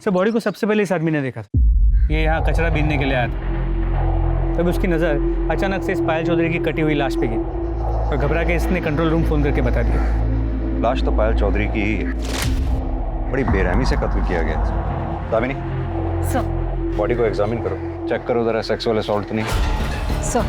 Sir body को सबसे पहले इस आदमी ने देखा था। ये यहाँ कचरा बीनने के लिए आया था। तब उसकी नज़र अचानक से इस पायल चौधरी की कटी हुई लाश पे गिरी और घबरा के इसने कंट्रोल रूम फ़ोन करके बता दिया। लाश तो पायल चौधरी की ही है। बड़ी बेरहमी से कत्ल किया गया। दामिनी सर, बॉडी को एग्जामिन करो, चेक करो जरा सेक्सुअल असॉल्ट तो नहीं। सर।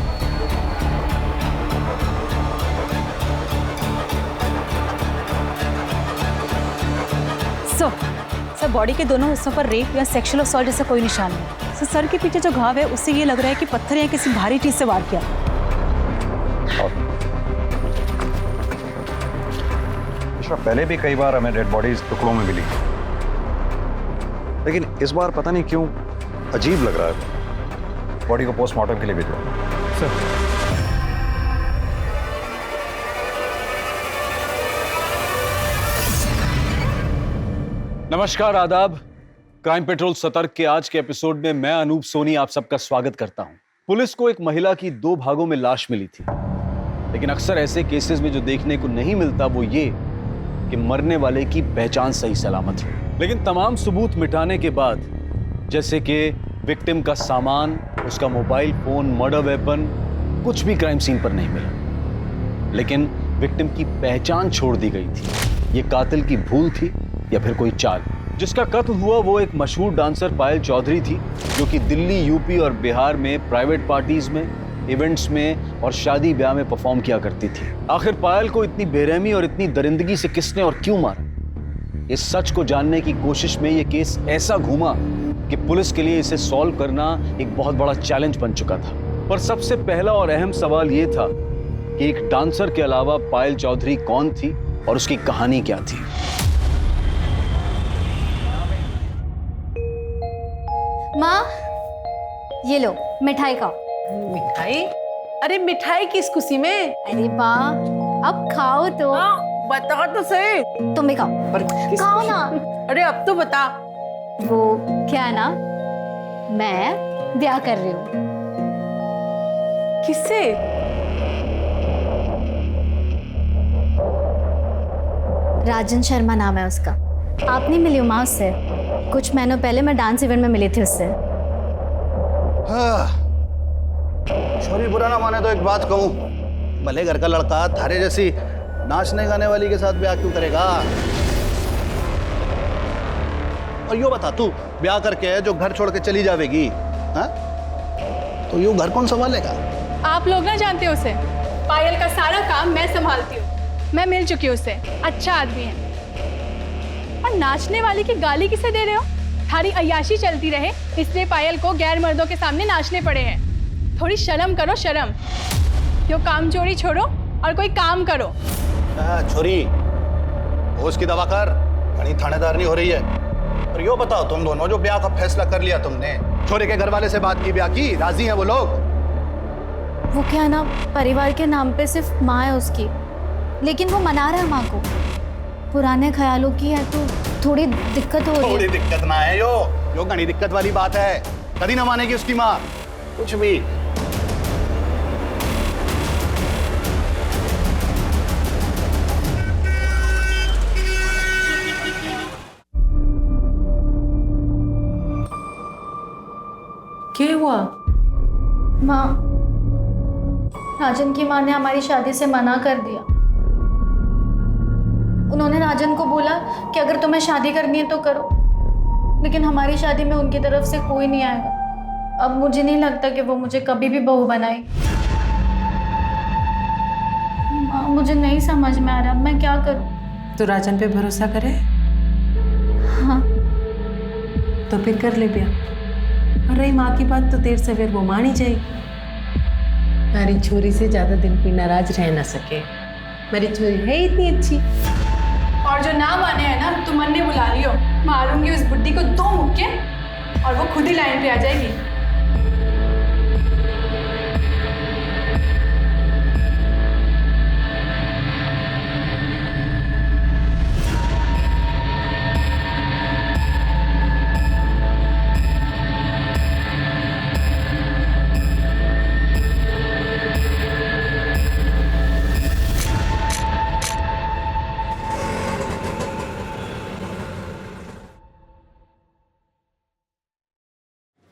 सर बॉडी के दोनों हिस्सों पर रेप या सेक्सुअल असॉल्ट जैसा कोई निशान नहीं। सर के पीछे जो घाव है उससे ये लग रहा है कि पत्थर या किसी भारी चीज से वार किया। पहले भी कई बार हमें डेड बॉडीज टुकड़ों में मिली, लेकिन इस बार पता नहीं क्यों अजीब लग रहा है। बॉडी को पोस्टमार्टम के लिए भेजो। सर नमस्कार, आदाब। क्राइम पेट्रोल सतर्क के आज के एपिसोड में मैं अनूप सोनी आप सबका स्वागत करता हूं। पुलिस को एक महिला की 2 भागों में लाश मिली थी, लेकिन अक्सर ऐसे केसेस में जो देखने को नहीं मिलता वो ये कि मरने वाले की पहचान सही सलामत है। लेकिन तमाम सबूत मिटाने के बाद, जैसे कि विक्टिम का सामान, उसका मोबाइल फोन, मर्डर वेपन, कुछ भी क्राइम सीन पर नहीं मिला। लेकिन विक्टिम की पहचान छोड़ दी गई थी। ये कातिल की भूल थी या फिर कोई चाल। जिसका कत्ल हुआ वो एक मशहूर डांसर पायल चौधरी थी, जो कि दिल्ली, यूपी और बिहार में प्राइवेट पार्टीज में, इवेंट्स में और शादी ब्याह में परफॉर्म किया करती थी। आखिर पायल को इतनी बेरहमी और इतनी दरिंदगी से किसने और क्यों मारा? इस सच को जानने की कोशिश में ये केस ऐसा घूमा कि पुलिस के लिए इसे सॉल्व करना एक बहुत बड़ा चैलेंज बन चुका था। पर सबसे पहला और अहम सवाल ये था कि एक डांसर के अलावा पायल चौधरी कौन थी और उसकी कहानी क्या थी। माँ, ये लो मिठाई खाओ। मिठाई? अरे मिठाई किस खुशी में? अरे माँ, अब खाओ तो। बता तो सही। तुम भी खाओ। पर खाओ ना। अरे अब तो बता। वो क्या है ना, मैं ब्याह कर रही हूँ। किससे? राजन शर्मा नाम है उसका। आप नहीं मिली हो माँ उससे? कुछ महीनों पहले मैं डांस इवेंट में मिली थी उससे। हाँ। छोरी बुरा ना माने तो एक बात कहूँ, भले घर का लड़का थारे जैसी नाचने गाने वाली के साथ ब्याह क्यों करेगा? और यो बता, तू ब्याह करके जो घर छोड़ के चली जाएगी, हाँ? तो यो घर कौन संभालेगा? आप लोग ना जानते हो उसे। पायल का सारा काम मैं संभालती हूँ। मैं मिल चुकी हूँ उससे, अच्छा आदमी है। और नाचने वाले की गाली किसे दे रहे हो? थारी अय्याशी चलती रहे इसलिए पायल को गैर मर्दों के सामने नाचने पड़े हैं। थोड़ी शर्म करो, शर्म। यो काम चोरी छोड़ो और कोई काम करो। छोरी, होश की दवा कर, घनी थानेदार नहीं हो रही है। और यो बताओ, तुम दोनों जो ब्याह का फैसला कर लिया तुमने, छोरे के घर वाले से बात की, ब्याह की, राजी हैं वो लोग? वो क्या ना, परिवार के नाम पे सिर्फ माँ है उसकी, लेकिन वो मना रहा है माँ को। पुराने ख्यालों की है तो थोड़ी दिक्कत हो रही है। थोड़ी दिक्कत ना है यो घनी दिक्कत वाली बात है। कभी ना मानेगी उसकी माँ कुछ भी। क्या हुआ? माँ, राजन की माँ ने हमारी शादी से मना कर दिया। उन्होंने राजन को बोला कि अगर तुम्हें शादी करनी है तो करो, लेकिन हमारी शादी में उनकी तरफ से कोई नहीं आएगा। अब मुझे नहीं लगता कि वो मुझे कभी भी बहू बनाए। माँ, मुझे नहीं समझ में आ रहा, मैं क्या करूँ? तो राजन पे भरोसा करे? हाँ। तो फिर कर ले ब्याह। और रही माँ की बात, तो देर सवेर वो मान ही जाएगी। मेरी छोरी से ज्यादा दिन कोई नाराज रह ना सके। मेरी छोरी है इतनी अच्छी। और जो ना माने है ना, तो मन ने बुला लियो। मारूंगी उस बुड्ढी को 2 मुक्के और वो खुद ही लाइन पे आ जाएगी।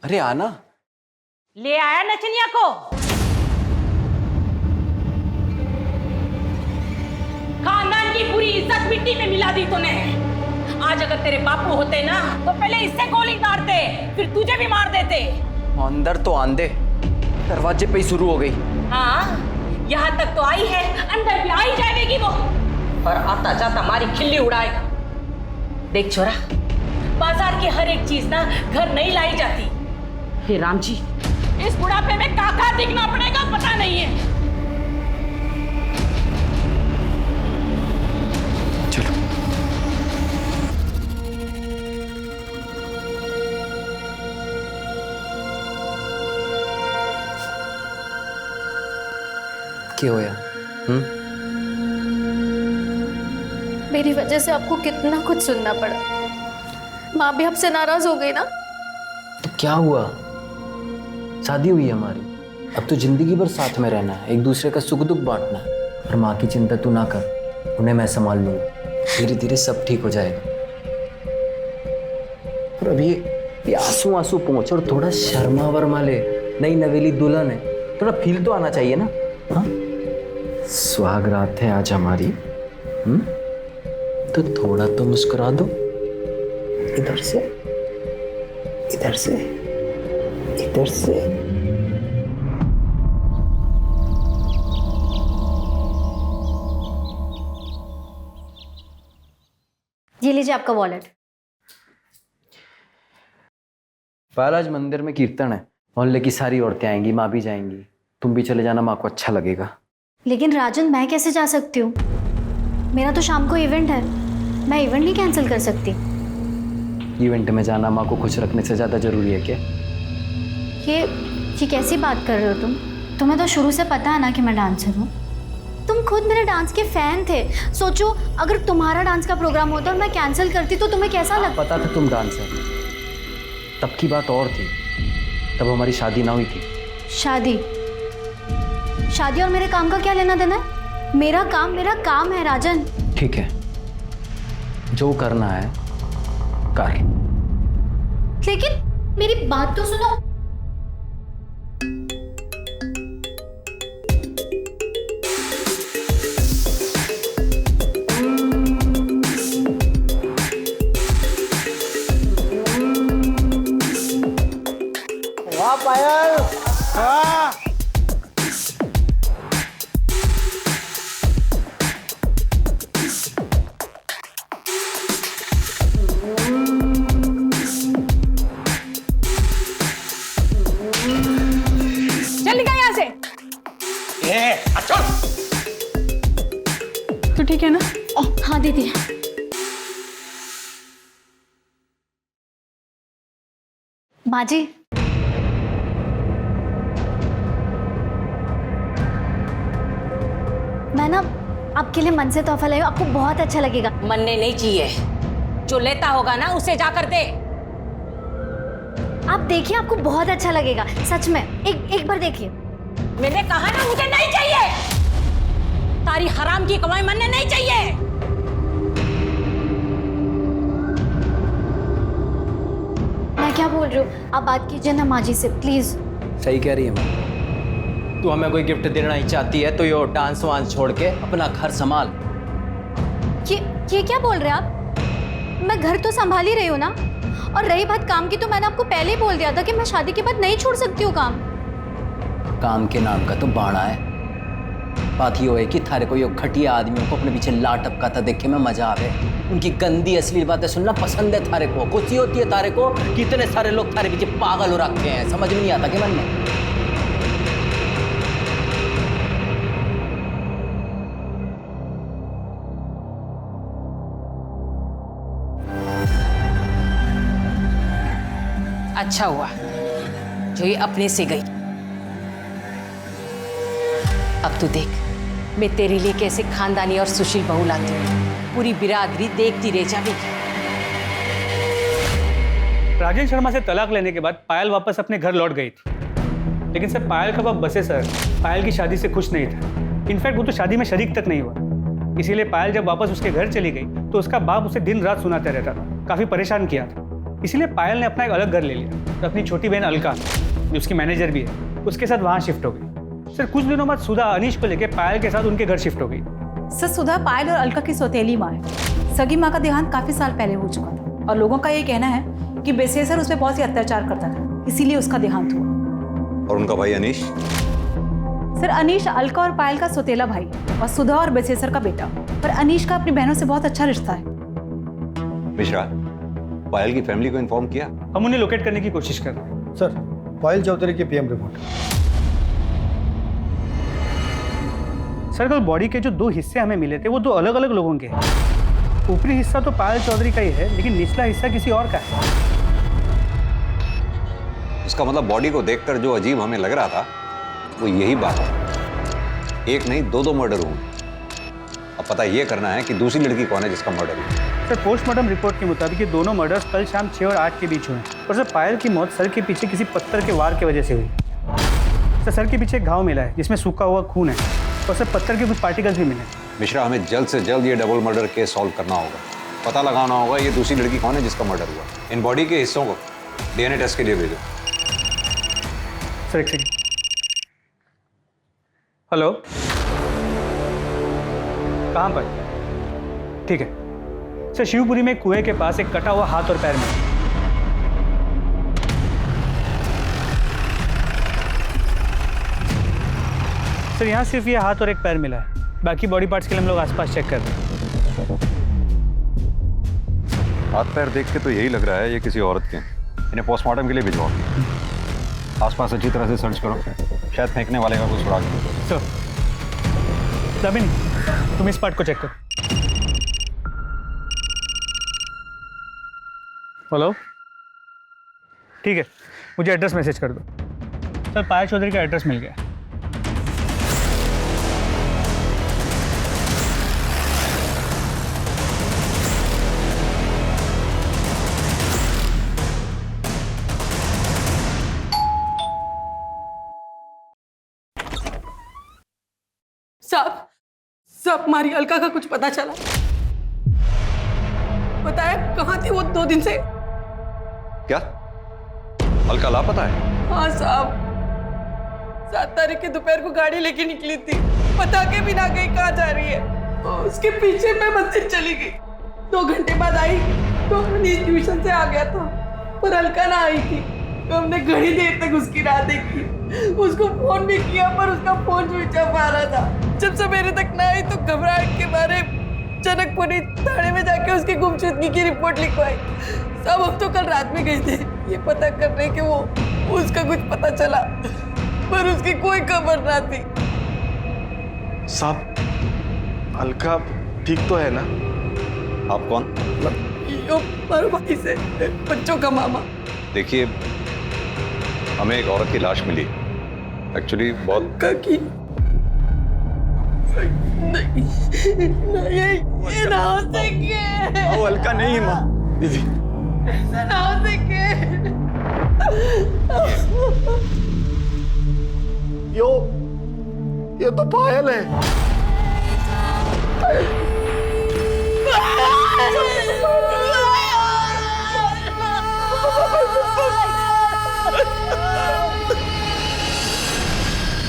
अरे आना। ले आया नचनिया को। खानदान की पूरी इज्जत मिट्टी में मिला दी तूने। आज अगर तेरे बापू होते ना तो पहले इससे गोली मारते, फिर तुझे भी मार देते। अंदर तो आंदे, दरवाजे पे ही शुरू हो गई। हाँ, यहाँ तक तो आई है, अंदर भी आई जाएगी वो। और आता जाता हमारी खिल्ली उड़ाएगा। देख छोरा, बाजार की हर एक चीज ना घर नहीं लाई जाती। हे राम जी, इस बुढ़ापे में काका दिखना पड़ेगा पता नहीं है। चलो। क्या होया? मेरी वजह से आपको कितना कुछ सुनना पड़ा। माँ भी आपसे नाराज हो गई ना। तो क्या हुआ? शादी हुई है हमारी, अब तो जिंदगी भर साथ में रहना है, एक दूसरे का सुख दुख बांटना है। और माँ की चिंता तू ना कर, उन्हें मैं संभाल लूंगा। धीरे धीरे सब ठीक हो जाएगा। और अभी ये आंसू आंसू पहुंच और थोड़ा शर्मा वर्मा ले, नई नवेली दुल्हन है, थोड़ा फील तो आना चाहिए ना। हाँ, सुहाग रात है आज हमारी, तो थोड़ा तो मुस्कुरा दो। इधर से, इधर से, इधर से। ये लीजिए आपका वॉलेट। पायल, आज मंदिर में कीर्तन है, मोहल्ले की सारी औरतें आएंगी, माँ भी जाएंगी, तुम भी चले जाना, माँ को अच्छा लगेगा। लेकिन राजन, मैं कैसे जा सकती हूँ? मेरा तो शाम को इवेंट है, मैं इवेंट नहीं कैंसिल कर सकती। इवेंट में जाना माँ को खुश रखने से ज्यादा जरूरी है क्या? ये कैसी बात कर रहे हो तुम? तुम्हें तो शुरू से पता है ना कि मैं डांसर हूँ। तुम खुद मेरे डांस के फैन थे। सोचो, अगर तुम्हारा डांस का प्रोग्राम होता और मैं कैंसिल करती तो तुम्हें कैसा लगता? पता था तुम डांसर, तब की बात और थी, तब हमारी शादी ना हुई थी। शादी और मेरे काम का क्या लेना देना है? मेरा काम है राजन। ठीक है, जो करना है कर। लेकिन मेरी बात तो सुनो। वाह पायल, वाह। चल निकल यहाँ से। अच्छा। तो ठीक है ना? हाँ दीदी। माँ जी, मैं ना आपके लिए मन से तोहफा लाई हूँ, आपको बहुत अच्छा लगेगा। मनने नहीं चाहिए, जो लेता होगा ना उसे जाकर दे। आप देखिए, आपको बहुत अच्छा लगेगा, सच में। एक बार देखिए। मैंने कहा ना मुझे नहीं चाहिए। तारी हराम की कमाई मनने नहीं चाहिए। मैं क्या बोल रही हूँ, आप बात कीजिए ना माँ जी से, प्लीज। सही कह रही है माँ, तू हमें कोई गिफ्ट देना ही चाहती है तो ये डांस वांस छोड़ के अपना घर संभाल। ये क्या बोल रहे हैं आप? मैं घर तो संभाल ही रही हूँ ना। और रही बात काम की, तो मैंने आपको पहले ही बोल दिया था कि मैं शादी के बाद नहीं छोड़ सकती हूँ काम। काम के नाम का तो बाणा है। बात ये है कि थारे को ये घटिया आदमियों को अपने पीछे ला टपकाता देख के मैं मजा आवे, उनकी गंदी असली बातें सुनना पसंद है थारे को। खुशी होती है थारे को कि इतने सारे लोग थारे पीछे पागल हो रखे हैं, समझ में नहीं आता कि मन में। अच्छा हुआ जो ये अपने से गई। अब तू देख, मैं तेरे लिए कैसे खानदानी और सुशील बहू लाती हूँ। पूरी बिरादरी देखती रह जाएगी। राजेश शर्मा से तलाक लेने के बाद पायल वापस अपने घर लौट गई थी, लेकिन सर पायल का बाप बसे सर पायल की शादी से खुश नहीं था। इनफैक्ट वो तो शादी में शरीक तक नहीं हुआ। इसीलिए पायल जब वापस उसके घर चली गई तो उसका बाप उसे दिन रात सुनाता रहता था, काफी परेशान किया था। इसीलिए पायल ने अपना एक अलग घर ले लिया। तो अपनी छोटी बहन अलका, जो उसकी मैनेजर भी है, उसके साथ वहाँ शिफ्ट हो गई। सर कुछ दिनों बाद सुधा अनीश को लेकर पायल के साथ उनके घर शिफ्ट हो गई। सर सुधा पायल और अलका की सौतेली माँ है। सगी माँ का देहांत काफी साल पहले हो चुका था और लोगों का ये कहना है कि बेसेसर उस पर बहुत ही अत्याचार करता था, इसीलिए उसका देहांत हुआ। और उनका भाई अनीश? सर अनीश अलका और पायल का सौतेला भाई और सुधा और बेसेसर का बेटा। पर अनीश का अपनी बहनों से बहुत अच्छा रिश्ता है। मिश्रा, पायल की फैमिली को इन्फॉर्म किया? हम उन्हें लोकेट करने की कोशिश कर रहे हैं। सर, पायल चौधरी की पीएम रिपोर्ट। सर कल बॉडी के जो 2 हिस्से हमें मिले थे वो 2 अलग अलग लोगों के हैं। ऊपरी हिस्सा तो पायल चौधरी का ही है, लेकिन निचला हिस्सा किसी और का है। उसका मतलब बॉडी को देखकर जो अजीब हमें लग रहा था वो यही बात है। एक नहीं 2 मर्डर हुए। अब पता ये करना है कि दूसरी लड़की कौन है जिसका मर्डर हुआ। सर पोस्टमार्टम रिपोर्ट के मुताबिक ये दोनों मर्डर्स कल शाम 6 और 8 के बीच हुए हैं। और सर पायल की मौत सर के पीछे किसी पत्थर के वार की वजह से हुई। सर के पीछे एक घाव मिला है जिसमें सूखा हुआ खून है और सर पत्थर के कुछ पार्टिकल्स भी मिले। मिश्रा, हमें जल्द से जल्द ये डबल मर्डर केस सॉल्व करना होगा। पता लगाना होगा ये दूसरी लड़की कौन है जिसका मर्डर हुआ। इन बॉडी के हिस्सों को डीएनए टेस्ट के लिए भेजो। सर एक सेकेंड। हेलो, कहाँ पर? ठीक है सर, शिवपुरी में कुएं के पास एक कटा हुआ हाथ और पैर मिला। सर यहाँ सिर्फ ये हाथ और एक पैर मिला है, बाकी बॉडी पार्ट्स के लिए हम लोग आसपास चेक कर रहे हैं। हाथ पैर देख के तो यही लग रहा है ये किसी औरत के हैं। इन्हें पोस्टमार्टम के लिए भिजवाओ। आसपास अच्छी तरह से सर्च करो, शायद फेंकने वाले का कुछ सुराग मिले। सर दबिन, तुम इस पार्ट को चेक करो। हेलो, ठीक है, मुझे एड्रेस मैसेज कर दो। सर पायल चौधरी का एड्रेस मिल गया। साहब हमारी अलका का कुछ पता चला? बताया कहाँ थी वो 2 दिन से? क्या अलका लापता है? हाँ साहब, 7 तारीख की दोपहर को गाड़ी लेके निकली थी, बता के भी ना गई कहाँ जा रही है। और उसके पीछे मैं मंदिर चली गई। 2 घंटे बाद आई तो अनीश ट्यूशन से आ गया था, पर अलका ना आई थी। तो हमने घड़ी देर तक उसकी राह देखी, उसको फोन भी किया पर उसका फोन स्विच ऑफ आ रहा था। जब सवेरे तक ना आई तो घबराहट के मारे जनकपुरी थाने में जाके उसकी गुमशुदगी की रिपोर्ट लिखवाई। सब हम तो कल रात में गए थे ये पता करने के वो उसका कुछ पता चला, पर उसकी कोई खबर ना थी। साहब, अलका ठीक तो है ना? आप कौन? यो भाई से बच्चों का मामा। देखिए, हमें एक औरत की लाश मिली। एक्चुअली बहुत की नहीं, ये ना हो सके। वो अलका नहीं है माँ। दीदी ना हो सके। ये तो पायल है।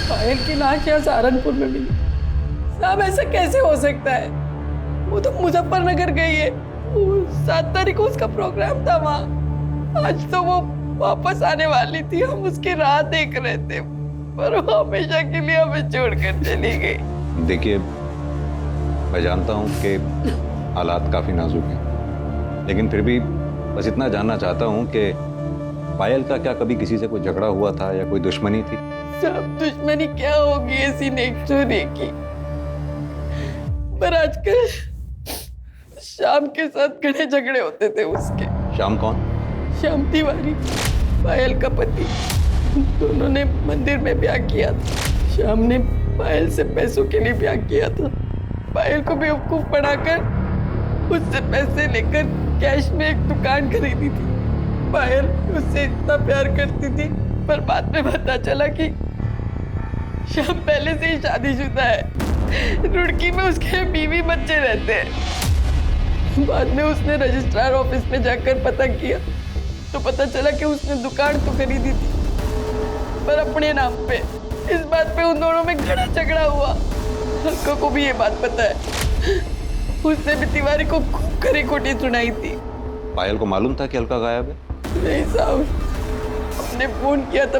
पायल की लाश यहाँ सहारनपुर में मिली। साहब ऐसा कैसे हो सकता है? वो तो मुजफ्फरनगर गई है। 7 तारीख को उसका प्रोग्राम था वहाँ। आज तो वो वापस आने वाली थी, हम उसकी राह देख रहे थे, पर वो हमेशा के लिए हमें छोड़कर चली गई। देखिए, मैं जानता हूँ कि हालात काफी नाजुक हैं, लेकिन फिर भी बस इतना जानना चाहता हूँ कि पायल का क्या कभी किसी से कोई झगड़ा हुआ था या कोई दुश्मनी थी? सब दुश्मनी क्या होगी ऐसी नेक्चुरी की, पर आजकल शाम के साथ घने झगड़े होते थे उसके। शाम कौन? श्याम तिवारी, पायल का पति। दोनों ने मंदिर में ब्याह किया था। श्याम ने पायल से पैसों के लिए ब्याह किया था। पायल को बेवकूफ बनाकर उससे पैसे लेकर कैश में एक दुकान खरीदी थी। पायल उससे इतना प्यार करती थी, पर बाद में पता चला कि श्याम पहले से ही शादीशुदा है। रुड़की में उसके बीवी बच्चे रहते हैं। बाद में उसने रजिस्ट्रार ऑफिस में जाकर पता किया तो पता चला कि उसने दुकान तो खरीदी थी पर अपने नाम पे। इस बात पे उन दोनों में घड़ा झगड़ा हुआ। अलका को भी ये बात पता है। उसने भी तिवारी को खूब खरी खोटी सुनाई थी। पायल को मालूम था कि अलका गायब है? नहीं साहब, हमने फोन किया था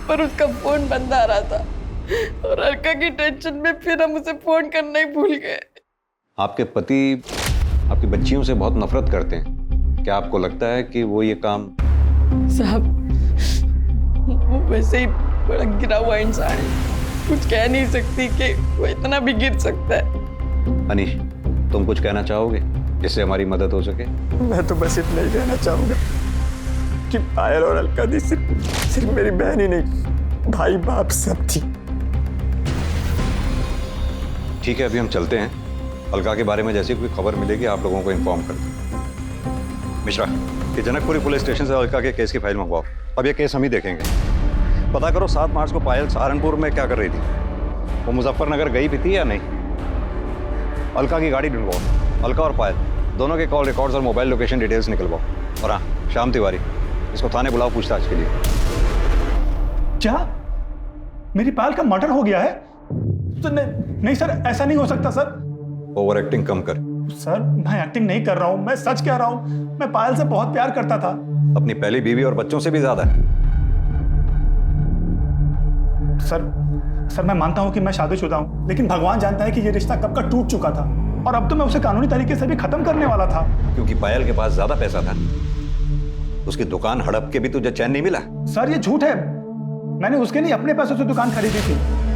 पर उसका फोन बंद आ रहा था और अलका की टेंशन में फिर हम उसे फोन करना ही भूल गए। आपके पति आपकी बच्चियों से बहुत नफरत करते हैं। क्या आपको लगता है कि वो ये काम? साहब, वो वैसे ही बड़ा गिरा हुआ इंसान है। कुछ कह नहीं सकती कि वो इतना भी गिर सकता है। अनीश, तुम कुछ कहना चाहोगे जिससे हमारी मदद हो सके? मैं तो बस इतना ही कहना चाहूंगा कि पायल और अलका दी सिर्फ मेरी बहन ही नहीं, भाई बाप सब थी। ठीक है, अभी हम चलते हैं। अलका के बारे में जैसी कोई खबर मिलेगी आप लोगों को इन्फॉर्म कर दें। मिश्रा, कि जनकपुरी पुलिस स्टेशन से अलका के केस की फाइल मंगवाओ। अब ये केस हम ही देखेंगे। पता करो 7 मार्च को पायल सहारनपुर में क्या कर रही थी। वो मुजफ्फरनगर गई भी थी या नहीं? अलका की गाड़ी ढूंढवाओ। अलका और पायल दोनों के कॉल रिकॉर्ड्स और मोबाइल लोकेशन डिटेल्स निकलवाओ। और हाँ, श्याम तिवारी, इसको थाने बुलाओ पूछताछ के लिए। क्या मेरी पायल का मर्डर हो गया है? तो नहीं सर, ऐसा नहीं हो सकता सर। ओवर एक्टिंग कम कर। सर, मैं एक्टिंग नहीं कर रहा हूँ, मैं सच कह रहा हूँ। मैं पायल से बहुत प्यार करता था। अपनी पहली बीवी और बच्चों से भी ज्यादा। सर मैं मानता हूँ कि मैं शादीशुदा हूँ, लेकिन भगवान जानता है कि ये रिश्ता कब का टूट चुका था और अब तो मैं उसे कानूनी तरीके से भी खत्म करने वाला था। क्योंकि पायल के पास ज्यादा पैसा था। उसकी दुकान हड़प के भी तुझे चैन नहीं मिला। सर, ये झूठ है। मैंने उसके लिए अपने पैसों से दुकान खरीदी थी।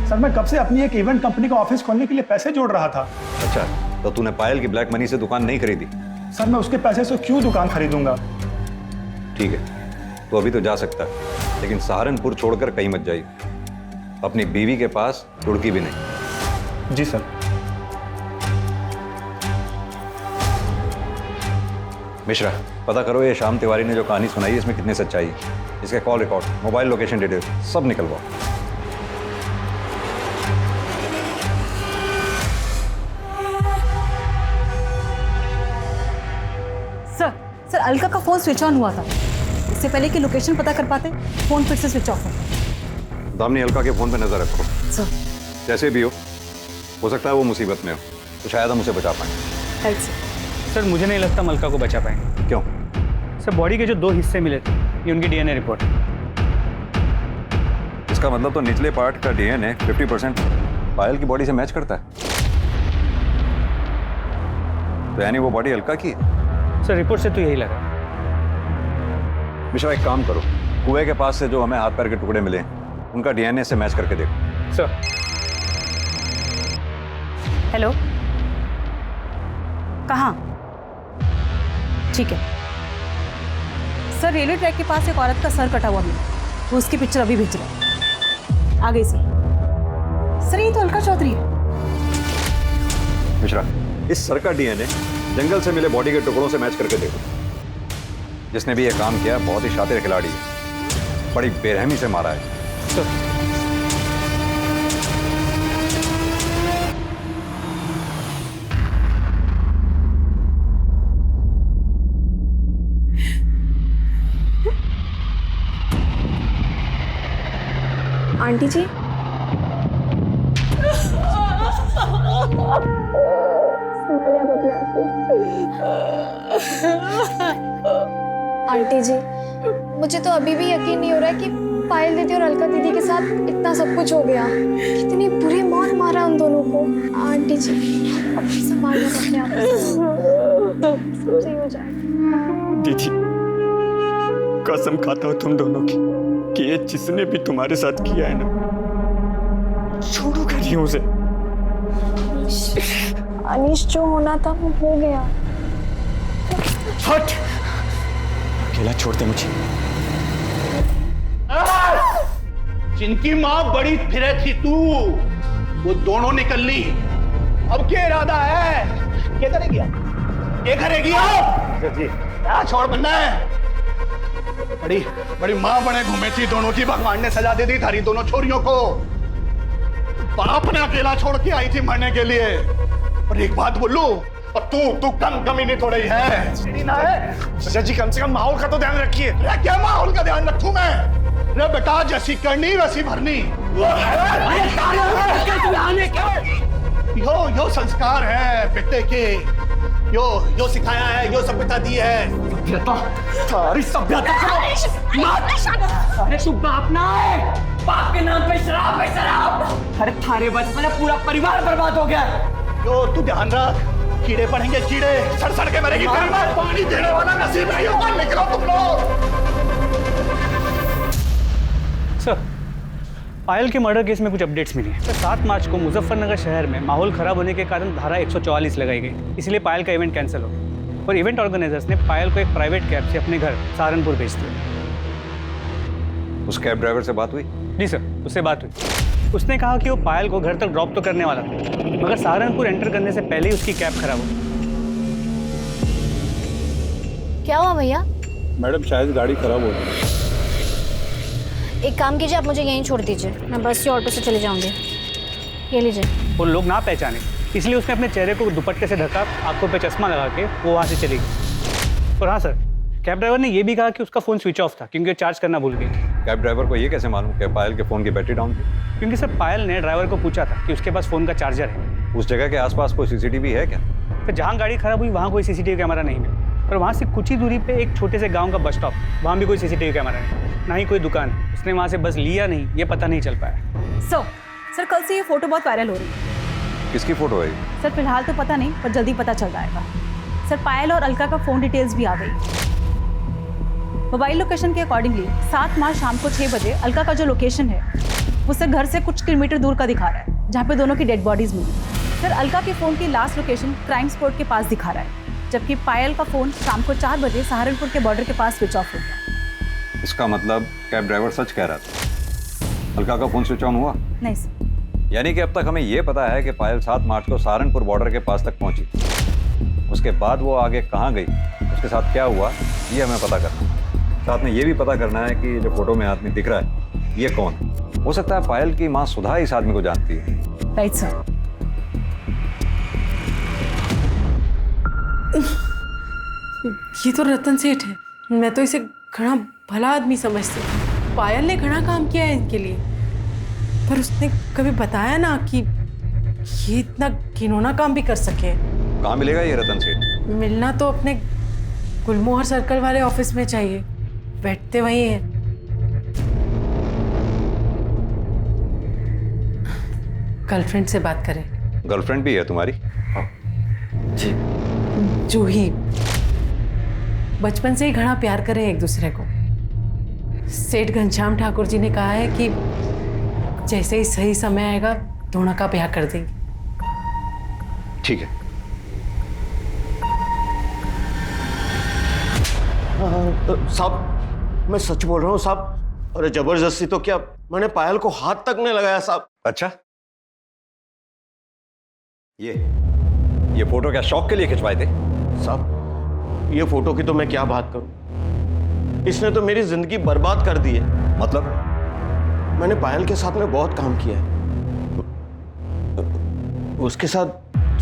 सर, मैं कब से अपनी एक इवेंट कंपनी का ऑफिस खोलने के लिए पैसे जोड़ रहा था। अच्छा, तो तूने पायल की ब्लैक मनी से दुकान नहीं खरीदी? सर, मैं उसके पैसे से क्यों दुकान खरीदूंगा? ठीक है, तो अभी तो जा सकता है, लेकिन सहारनपुर छोड़कर कहीं मत जाइए। अपनी बीवी के पास रुड़की भी नहीं। जी सर। मिश्रा, पता करो ये श्याम तिवारी ने जो कहानी सुनाई है इसमें कितनी सच्चाई है। इसके call record, mobile location detail सब निकलवाओ। सर अलका का फोन स्विच ऑन हुआ था। इससे पहले कि लोकेशन पता कर पाते, फोन फिर से स्विच ऑफ है। दामिनी, अलका के फोन पे नजर रखो। सर, जैसे भी हो सकता है वो मुसीबत में हो, तो शायद हम उसे बचा पाएं। Right sir. सर, मुझे नहीं लगता हम अलका को बचा पाएंगे। क्यों? सर, बॉडी के जो 2 हिस्से मिले थे, ये उनकी डीएनए रिपोर्ट। इसका मतलब तो निचले पार्ट का डीएनए 50% पायल की बॉडी से मैच करता है। तो यानी वो बॉडी अलका की है? सर, रिपोर्ट से तो यही लगा। मिश्रा, एक काम करो, कुएं के पास से जो हमें हाथ पैर के टुकड़े मिले उनका डीएनए से मैच करके देखो। सर। हेलो, कहाँ? ठीक है सर, रेलवे ट्रैक के पास एक औरत का सर कटा हुआ मिला। वो उसकी पिक्चर अभी भेज रहे हैं। आ गई सर। ये तो अलका चौधरी है। मिश्रा, इस सर का डीएनए जंगल से मिले बॉडी के टुकड़ों से मैच करके देखो। जिसने भी ये काम किया बहुत ही शातिर खिलाड़ी है, बड़ी बेरहमी से मारा है। आंटी जी, आंटी जी, मुझे तो अभी भी यकीन नहीं हो रहा है कि पायल दीदी और अलका दीदी के साथ इतना सब कुछ हो गया। कितनी बुरी मौत मारा उन दोनों को। आंटी जी, अब संभालना अपने आप सब सही हो जाएगा। दीदी, कसम खाता हूँ तुम दोनों की कि ये जिसने भी तुम्हारे साथ किया है ना, छोड़ूंगा नहीं उसे। अनीश, जो होना था वो हो गया। हट, अकेला छोड़ दे मुझे। जिनकी माँ बड़ी फिरे थी तू, वो दोनों निकल ली। अब क्या इरादा है? क्या करेगी? क्या करेगी क्या छोड़ बनना है? बड़ी बड़ी माँ बने घूमे थी दोनों की, भगवान ने सजा दे दी थारी दोनों छोरियों को। बाप ने अकेला छोड़ के आई थी मरने के लिए। और एक बात बोलूं, और तू कमी नहीं थोड़ी है। सीढ़ी ना है सचा जी, कम से कम माहौल का तो ध्यान रखिए। क्या माहौल का ध्यान रखूं मैं? रे बेटा, जैसी करनी वैसी भरनी। यो संस्कार है बेटे के, यो सिखाया है, यो सभ्यता दी है। सारी सभ्यता अरे तू बाप ना है, बाप के नाम पे शराब है शराब। अरे थारे वजह से पूरा परिवार बर्बाद हो गया। यो तू ध्यान रख, कीड़े पड़ेंगे कीड़े, सड़ के मरेगी। पानी देने वाला नसीब नहीं होगा। निकलो तुम लोग। सर, पायल के मर्डर केस में कुछ अपडेट्स मिली है। 7 मार्च को मुजफ्फरनगर शहर में माहौल खराब होने के कारण धारा 144 लगाई गई, इसलिए पायल का इवेंट कैंसिल हो गया और इवेंट ऑर्गेनाइजर्स ने पायल को एक प्राइवेट कैब से अपने घर सहारनपुर भेज दिया। उस कैब ड्राइवर से बात हुई? जी सर, उससे बात हुई। उसने कहा कि वो पायल को घर तक ड्रॉप तो करने वाला था, मगर सहारनपुर एंटर करने से पहले ही उसकी कैब खराब हो गई। क्या हुआ भैया? मैडम शायद गाड़ी खराब हो गई। एक काम कीजिए, आप मुझे यहीं छोड़ दीजिए, मैं बस या ऑटो से चले जाऊंगी। ये लीजिए। वो लोग ना पहचाने, इसलिए उसने अपने चेहरे को दुपट्टे से ढका, आंखों पे चश्मा लगा के वो वहाँ से चली गई। और हाँ सर, कैब ड्राइवर ने ये भी कहा कि उसका फ़ोन स्विच ऑफ था क्योंकि वो चार्ज करना भूल गई। कैब ड्राइवर को ये कैसे मालूम कि पायल के फ़ोन की बैटरी डाउन थी? क्योंकि सर पायल ने ड्राइवर को पूछा था कि उसके पास फ़ोन का चार्जर है। उस जगह के आसपास कोई सीसीटीवी है क्या? तो जहाँ गाड़ी खराब हुई वहाँ कोई सीसीटीवी कैमरा नहीं मिला, और वहाँ से कुछ ही दूरी पे एक छोटे से गांव का बस स्टॉप, वहाँ भी कोई सीसीटीवी कैमरा नहीं, ना ही कोई दुकान। उसने वहाँ से बस लिया नहीं, ये पता नहीं चल पाया। सर कल से ये फोटो बहुत वायरल हो रही है। किसकी फोटो है? सर फिलहाल तो पता नहीं, पर जल्दी पता चल जाएगा। सर पायल और अलका का फ़ोन डिटेल्स भी आ गई। मोबाइल लोकेशन के अकॉर्डिंगली 7 मार्च शाम को 6 बजे अलका का जो लोकेशन है उससे घर से कुछ किलोमीटर दूर का दिखा रहा है, जहाँ पे दोनों की डेड बॉडीज मिली। सर अलका के फ़ोन की लास्ट लोकेशन क्राइम स्पॉट के पास दिखा रहा है, जबकि पायल का फ़ोन शाम को 4 बजे सहारनपुर के बॉर्डर के पास स्विच ऑफ हो गया। इसका मतलब कैब ड्राइवर सच कह रहा था, अलका का फ़ोन स्विच ऑन हुआ? नहीं सर। यानी कि अब तक हमें यह पता है कि पायल 7 मार्च को सहारनपुर बॉर्डर के पास तक पहुंची। उसके बाद वो आगे कहाँ गई, उसके साथ क्या हुआ, ये हमें पता करना है। साथ में ये भी पता करना है कि जो फोटो में आदमी दिख रहा है ये कौन है। हो सकता है पायल की माँ सुधा इस आदमी को जानती है। Right sir. ये तो रतन सेठ है, मैं तो इसे घना भला आदमी समझती हूँ। पायल ने घना काम किया है इनके लिए, पर उसने कभी बताया ना कि ये इतना घिनौना काम भी कर सके। कहाँ मिलेगा ये रतन सेठ? मिलना तो अपने गुलमोहर सर्कल वाले ऑफिस में चाहिए, बैठते वही हैं। गर्लफ्रेंड से बात करें। गर्लफ्रेंड भी है तुम्हारी? जी, जूही। बचपन से ही घना प्यार करें एक दूसरे को। सेठ घनश्याम ठाकुर जी ने कहा है कि जैसे ही सही समय आएगा दोनों का ब्याह कर देंगे। ठीक है। साहब, मैं सच बोल रहा हूँ साहब। अरे जबरदस्ती तो क्या, मैंने पायल को हाथ तक नहीं लगाया साहब। अच्छा, ये फोटो क्या शौक के लिए खिंचवाए थे? साहब ये फोटो की तो मैं क्या बात करूं, इसने तो मेरी जिंदगी बर्बाद कर दी है। मतलब? मैंने पायल के साथ में बहुत काम किया है, उसके साथ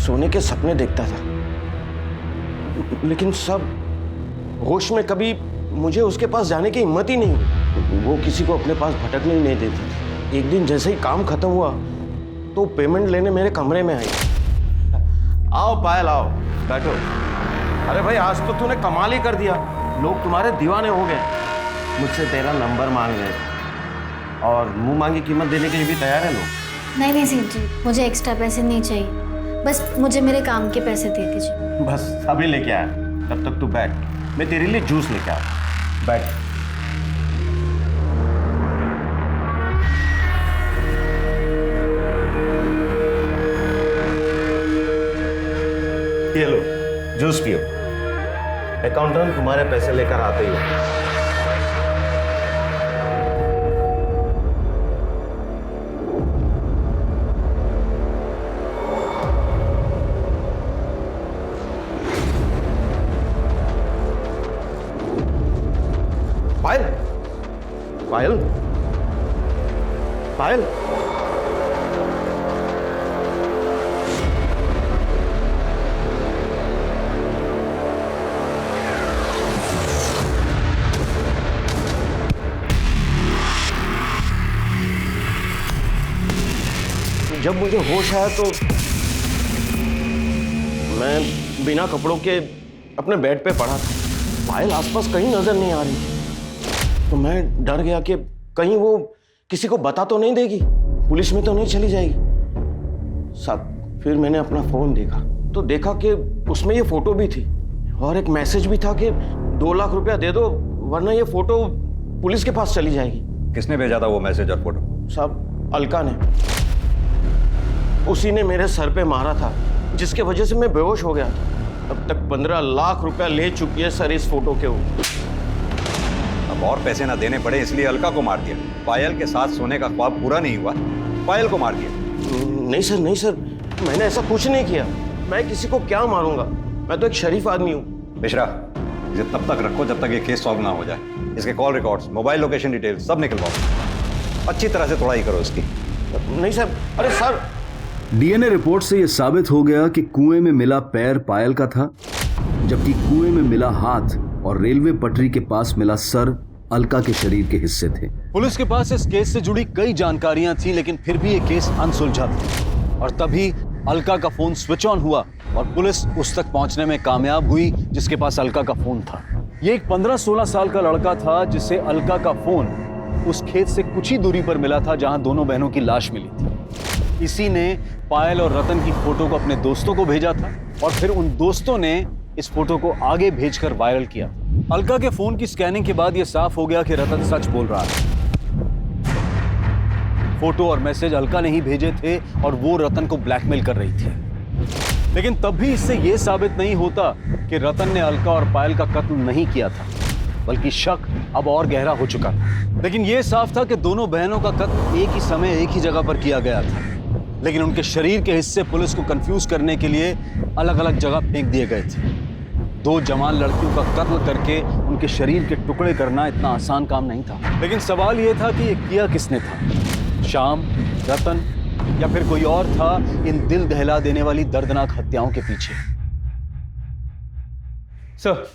सोने के सपने देखता था, लेकिन सब होश में कभी मुझे उसके पास जाने की हिम्मत ही नहीं हुई। वो किसी को अपने पास भटकने ही नहीं देती। एक दिन जैसे ही काम खत्म हुआ तो पेमेंट लेने मेरे कमरे में आई। आओ पायल आओ, बैठो। अरे भाई आज तो तूने कमाल ही कर दिया, लोग तुम्हारे दीवाने हो गए। मुझसे तेरा नंबर मांग रहे और मुंह मांगी कीमत देने के लिए भी तैयार है लोग। नहीं सेठ जी, मुझे एक्स्ट्रा पैसे नहीं चाहिए, बस मुझे मेरे काम के पैसे दे दीजिए। बस अभी लेके आया, तब तक तू बैठ, मैं तेरे लिए जूस लेके आया। बैठ। ये लो जूस पियो, अकाउंटेंट तुम्हारे पैसे लेकर आते ही हो। पायल, पायल, पायल, जब मुझे होश आया तो मैं बिना कपड़ों के अपने बेड पे पड़ा था। पायल आसपास कहीं नजर नहीं आ रही थी। तो मैं डर गया कि कहीं वो किसी को बता तो नहीं देगी, पुलिस में तो नहीं चली जाएगी। साहब फिर मैंने अपना फोन देखा तो देखा कि उसमें ये फोटो भी थी और एक मैसेज भी था कि 2 लाख रुपया दे दो वरना ये फोटो पुलिस के पास चली जाएगी। किसने भेजा था वो मैसेज और फोटो? साहब अलका ने। उसी ने मेरे सर पे मारा था जिसके वजह से मैं बेहोश हो गया था। अब तक 15 लाख रुपया ले चुकी है सर इस फोटो के ऊपर। अब और पैसे ना देने पड़े इसलिए अलका को मार दिया। पायल के साथ सोने का ख्वाब पूरा नहीं हुआ, पायल को मार दिया। नहीं सर, नहीं सर, मैंने ऐसा कुछ नहीं किया। मैं किसी को क्या मारूंगा, मैं तो एक शरीफ आदमी हूँ। मिश्रा, इसे तब तक रखो जब तक ये केस सॉल्व ना हो जाए। इसके call records, mobile location details सब निकलवाओ। अच्छी तरह से तोड़ाई करो इसकी। नहीं सर, अरे सर। डीएनए रिपोर्ट से यह साबित हो गया कि कुएं में मिला पैर पायल का था, जबकि कुएं में मिला हाथ और रेलवे पटरी के पास मिला सर अलका के शरीर के हिस्से थे। पुलिस के पास इस केस से जुड़ी कई जानकारियां थी, लेकिन फिर भी ये केस अनसुलझा था। और तभी अलका का फोन स्विच ऑन हुआ और पुलिस उस तक पहुंचने में कामयाब हुई जिसके पास अलका का फोन था। ये एक 15-16 साल का लड़का था जिसे अलका का फोन उस खेत से कुछ ही दूरी पर मिला था जहां दोनों बहनों की लाश मिली थी। इसी ने पायल और रतन की फोटो को अपने दोस्तों को भेजा था और फिर उन दोस्तों ने इस फोटो को आगे भेजकर वायरल किया। अलका के फोन की स्कैनिंग के बाद यह साफ हो गया कि रतन सच बोल रहा है। फोटो और मैसेज अलका ने ही भेजे थे और वो रतन को ब्लैकमेल कर रही थी। लेकिन तब भी इससे यह साबित नहीं होता कि रतन ने अलका और पायल का कत्ल नहीं किया था, बल्कि शक अब और गहरा हो चुका था। लेकिन यह साफ था कि दोनों बहनों का कत्ल एक ही समय एक ही जगह पर किया गया था, लेकिन उनके शरीर के हिस्से पुलिस को कंफ्यूज करने के लिए अलग अलग जगह फेंक दिए गए थे। 2 जवान लड़कियों का कत्ल करके उनके शरीर के टुकड़े करना इतना आसान काम नहीं था। लेकिन सवाल यह था कि यह किया किसने था? श्याम, रतन या फिर कोई और था इन दिल दहला देने वाली दर्दनाक हत्याओं के पीछे? सर,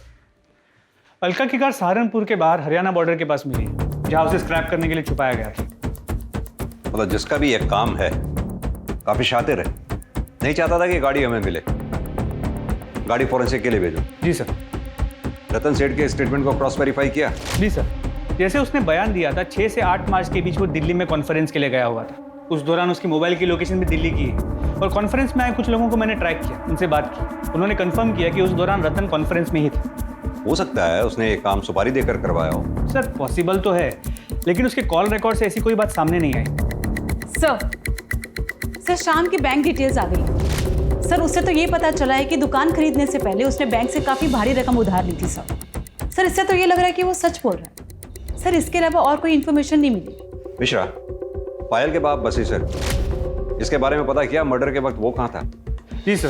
अलका की कार सहारनपुर के बाहर हरियाणा बॉर्डर के पास मिली है, जहां उसे स्क्रैप करने के लिए छुपाया गया था। मतलब जिसका भी एक काम है, काफी शातिर है, नहीं चाहता था कि गाड़ी हमें मिले। गाड़ी फॉरेंसिक के लिए भेजो। जी सर। रतन सेठ के स्टेटमेंट को क्रॉस वेरीफाई किया? जी सर। जैसे उसने बयान दिया था 6 से 8 मार्च के बीच वो दिल्ली में कॉन्फ्रेंस के लिए गया हुआ था। उस दौरान उसकी मोबाइल की लोकेशन भी दिल्ली की है और कॉन्फ्रेंस में आए कुछ लोगों को मैंने ट्रैक किया, उनसे बात की। उन्होंने कंफर्म किया कि उस दौरान रतन कॉन्फ्रेंस में ही था। हो सकता है उसने ये काम सुपारी देकर करवाया हो। सर पॉसिबल तो है, लेकिन उसके कॉल रिकॉर्ड से ऐसी कोई बात सामने नहीं आई। सर शाम की बैंक डिटेल्स आ गई। सर उससे तो ये पता चला है कि दुकान खरीदने से पहले उसने बैंक से काफी भारी रकम उधार ली थी। सर इससे तो ये लग रहा है कि वो सच बोल रहा है। सर इसके अलावा और कोई इन्फॉर्मेशन नहीं मिली। मिश्रा, पायल के बाप बसी सर, इसके बारे में पता किया मर्डर के वक्त वो कहाँ था? जी सर,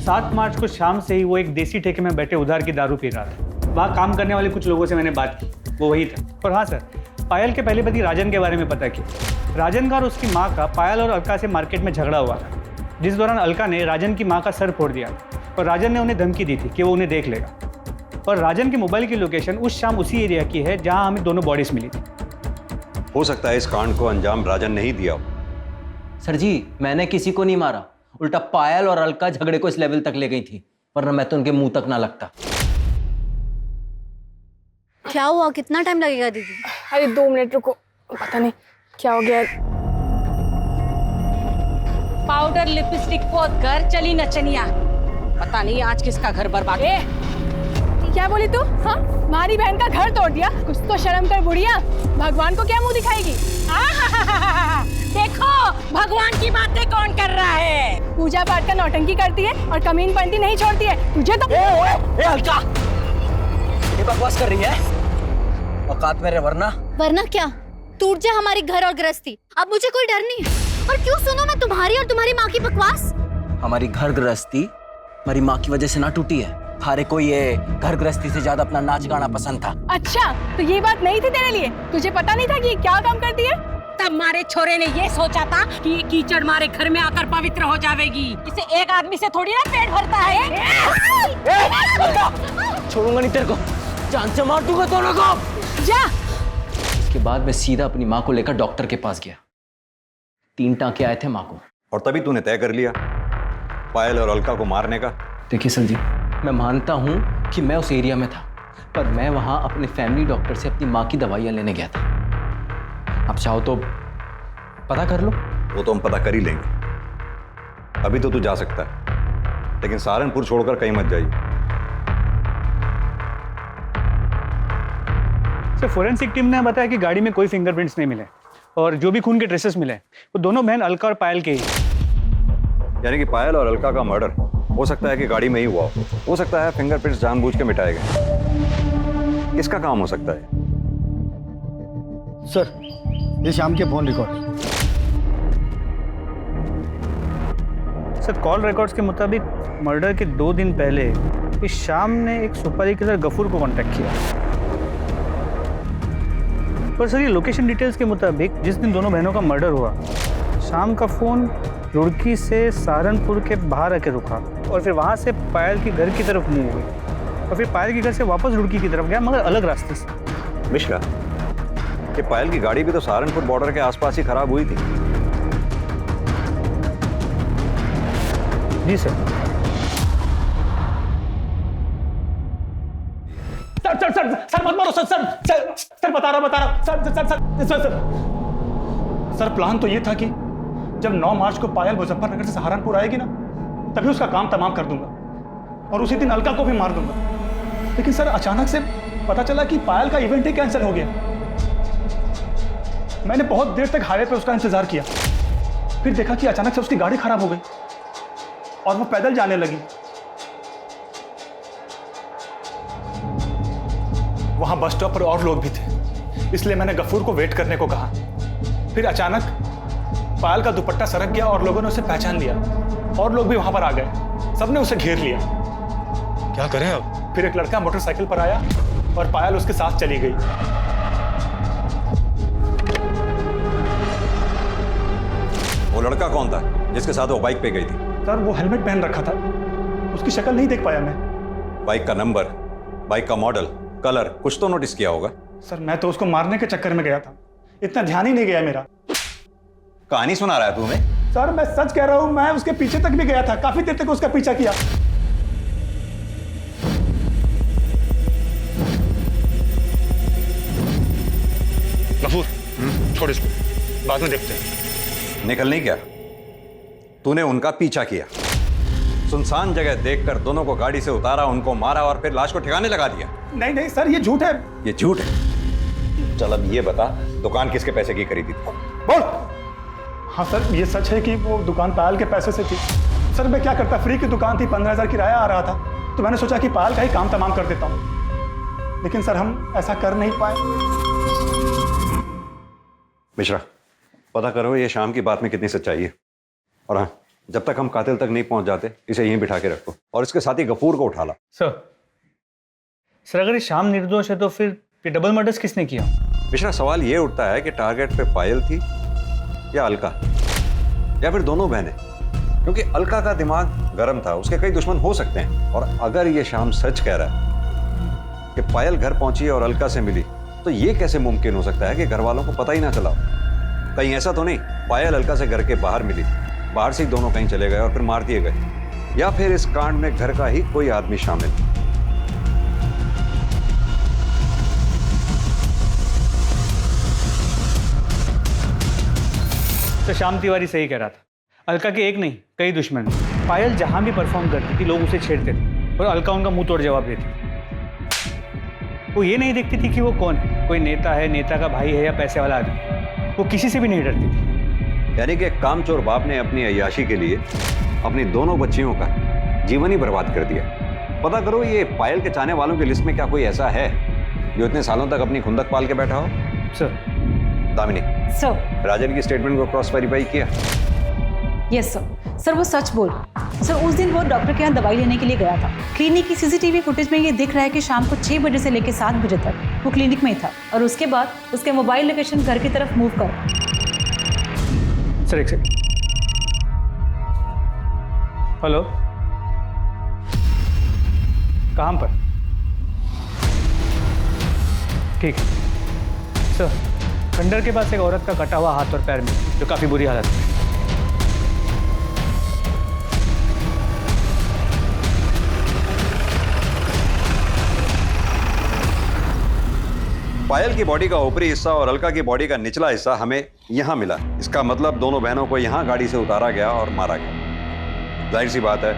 7 मार्च को शाम से ही वो एक देसी ठेके में बैठे उधार की दारू पी रहा था। वहाँ काम करने वाले कुछ लोगों से मैंने बात की, वो वही था। और हाँ सर, पायल के पहले पति राजन के बारे में पता किया। राजन का और उसकी माँ का पायल और अलका से मार्केट में झगड़ा हुआ था, जिस दौरान अलका ने राजन की माँ का सर फोड़ दिया और राजन ने उन्हें धमकी दी थी कि वो उन्हें देख लेगा। और राजन की मोबाइल की लोकेशन उस शाम उसी एरिया की है जहां हमें दोनों बॉडीज मिली थी। हो सकता है इस कांड को अंजाम राजन ने ही दिया हो। सर जी, मैंने किसी को नहीं मारा, उल्टा पायल और अलका झगड़े को इस लेवल तक ले गई थी, वरना मैं तो उनके मुंह तक ना लगता। क्या हुआ, कितना टाइम लगेगा दीदी? अरे 2 मिनट रुको, पता नहीं क्या हो गया। पाउडर लिपस्टिक पोत कर चली नचनिया, पता नहीं आज किसका घर बर्बाद है। क्या बोली तू? हाँ, हमारी बहन का घर तोड़ दिया। कुछ तो शर्म कर बुढ़िया, भगवान को क्या मुंह दिखाएगी? देखो भगवान की बातें कौन कर रहा है। पूजा पाठ का नौटंकी करती है और कमीन पंती नहीं छोड़ती है। तुझे तो अलका, ये बकवास कर रही है? औकात मेरे वरना क्या? टूट जाए हमारी घर और गृहस्थी, अब मुझे कोई डर नहीं है। और क्यों सुनो मैं तुम्हारी और तुम्हारी माँ की बकवास? हमारी घर गृहस्थी हमारी माँ की वजह से ना टूटी है। थारे को ये घर गृहस्थी से ज्यादा अपना नाच गाना पसंद था। अच्छा, तो ये बात नहीं थी तेरे लिए? तुझे पता नहीं था कि ये क्या काम करती है? तब मारे छोरे ने ये सोचा था कि ये कीचड़ मारे घर में आकर पवित्र हो जाएगी। इसे एक आदमी से थोड़ी ना पेट भरता है। छोड़ूंगा नहीं तेरे को, जान से मार दूंगा दोनों को। जा। इसके बाद मैं सीधा अपनी माँ को लेकर डॉक्टर के पास गया। 3 टांके आए थे माँ को। और तभी तूने तय कर लिया पायल और अलका को मारने का। देखिए सर जी, मैं मानता हूँ कि मैं उस एरिया में था, पर मैं वहाँ अपने फैमिली डॉक्टर से अपनी माँ की दवाइयाँ लेने गया था। आप चाहो तो पता कर लो। वो तो हम पता कर ही लेंगे। अभी तो तू जा सकता है, लेकिन सहारनपुर छोड़कर कहीं मत जाइए। सर, फोरेंसिक टीम ने बताया कि गाड़ी में कोई फिंगरप्रिंट्स नहीं मिले और जो भी खून के ट्रेसेस मिले वो दोनों बहन अलका और पायल के ही। यानी कि पायल और अलका का मर्डर हो सकता है कि गाड़ी में ही हुआ हो सकता है फिंगरप्रिंट्स जानबूझ के मिटाए गए। किसका काम हो सकता है? सर, ये शाम के phone record. Sir, call records के मुताबिक मर्डर के 2 दिन पहले इस शाम ने एक सुपारी किलर गफूर को कांटेक्ट किया। पर सर, ये लोकेशन डिटेल्स के मुताबिक जिस दिन दोनों बहनों का मर्डर हुआ, शाम का फोन रुड़की से सहारनपुर के बाहर आके रुका और फिर वहाँ से पायल के घर की तरफ मूव हुई और फिर पायल के घर से वापस रुड़की की तरफ गया, मगर अलग रास्ते से। मिश्रा, कि पायल की गाड़ी भी तो सहारनपुर बॉर्डर के आसपास ही खराब हुई थी। जी sir. Sir sir sir sir मत मारो सर सर सर सर बता रहा sir sir sir sir sir sir plan तो ये था कि जब 9 मार्च को पायल मुजफ्फरनगर से सहारनपुर आएगी ना, तभी उसका काम तमाम कर दूंगा और उसी दिन अलका को भी मार दूंगा। लेकिन सर अचानक से पता चला कि पायल का इवेंट ही कैंसिल हो गया। मैंने बहुत देर तक हाईवे पे उसका इंतजार किया, फिर देखा कि अचानक से उसकी गाड़ी खराब हो गई और वो पैदल जाने लगी। वहां बस स्टॉप पर और लोग भी थे, इसलिए मैंने गफूर को वेट करने को कहा। फिर अचानक पायल का दुपट्टा सरक गया और लोगों ने उसे पहचान लिया और लोग भी वहां पर आ गए। सबने उसे घेर लिया। क्या करें अब? फिर एक लड़का मोटरसाइकिल पर आया और पायल उसके साथ चली गई। वो लड़का कौन था जिसके साथ वो बाइक पे गई थी? सर, वो हेलमेट पहन रखा था, उसकी शक्ल नहीं देख पाया मैं। बाइक का नंबर, बाइक का मॉडल, कलर कुछ तो नोटिस किया होगा। सर, मैं तो उसको मारने के चक्कर में गया था, इतना ध्यान ही नहीं गया मेरा। कहानी सुना रहा है तू हमें? सर, मैं सच कह रहा हूं, मैं उसके पीछे तक भी गया था, काफी देर तक उसका पीछा किया। गफूर, छोड़ इसको, बाद में देखते हैं। निकल नहीं क्या? तूने उनका पीछा किया, सुनसान जगह देखकर दोनों को गाड़ी से उतारा, उनको मारा और फिर लाश को ठिकाने लगा दिया। नहीं नहीं सर, ये झूठ है। ये झूठ है? चल अब ये बता, दुकान किसके पैसे की खरीदी थी? बोल। हाँ सर, ये सच है कि वो दुकान पायल के पैसे से थी। सर, मैं क्या करता, फ्री की दुकान थी, 15,000 किराया आ रहा था, तो मैंने सोचा कि पायल का ही काम तमाम कर देता हूँ। लेकिन सर, हम ऐसा कर नहीं पाए। मिश्रा, पता करो ये शाम की बात में कितनी सच्चाई है। और हाँ, जब तक हम कातिल तक नहीं पहुंच जाते, इसे यहीं बिठा के रखो और इसके साथ ही गफूर को उठा ला। सर, अगर ये शाम निर्दोष है तो फिर ये डबल मर्डर्स किसने किया? मिश्रा, सवाल ये उठता है कि टारगेट पे पायल थी या अलका, या फिर दोनों बहनें, क्योंकि अलका का दिमाग गर्म था, उसके कई दुश्मन हो सकते हैं। और अगर ये शाम सच कह रहा है कि पायल घर पहुंची और अलका से मिली, तो ये कैसे मुमकिन हो सकता है कि घर वालों को पता ही ना चला? कहीं ऐसा तो नहीं पायल अलका से घर के बाहर मिली, बाहर से ही दोनों कहीं चले गए और फिर मार दिए गए, या फिर इस कांड में घर का ही कोई आदमी शामिल? तो श्याम तिवारी सही कह रहा था, अलका के एक नहीं कई दुश्मन। पायल जहां भी परफॉर्म करती थी लोग उसे छेड़ते थे और अलका उनका मुंह तोड़ जवाब देती। वो ये नहीं देखती थी कि वो कौन है, कोई नेता है, नेता का भाई है या पैसे वाला आदमी। वो किसी से भी नहीं डरती थी। यानी कि एक कामचोर बाप ने अपनी अय्याशी के लिए अपनी दोनों बच्चियों का जीवन ही बर्बाद कर दिया। पता करो ये पायल के चाहने वालों की लिस्ट में क्या कोई ऐसा है जो इतने सालों तक अपनी खुंदक पाल के बैठा हो? सर। दामिनी, सर, राजन की स्टेटमेंट को क्रॉस वेरीफाई किया? Yes sir. सर, वो सच बोल। सर, उस दिन वो डॉक्टर के यहाँ दवाई लेने के लिए गया था। क्लिनिक की सीसीटीवी फुटेज में ये दिख रहा है कि शाम को 6 बजे से लेकर 7 बजे तक वो क्लिनिक में ही था और उसके बाद उसके मोबाइल लोकेशन घर की तरफ मूव कर। सर, एक सेकंड। हेलो, कहाँ पर? ठीक है सर। खंडर के पास एक औरत का कटा हुआ हाथ और पैर में, जो काफी बुरी हालत में। पायल की बॉडी का ऊपरी हिस्सा और अलका की बॉडी का निचला हिस्सा हमें यहाँ मिला। इसका मतलब दोनों बहनों को यहाँ गाड़ी से उतारा गया और मारा गया। जाहिर सी बात है,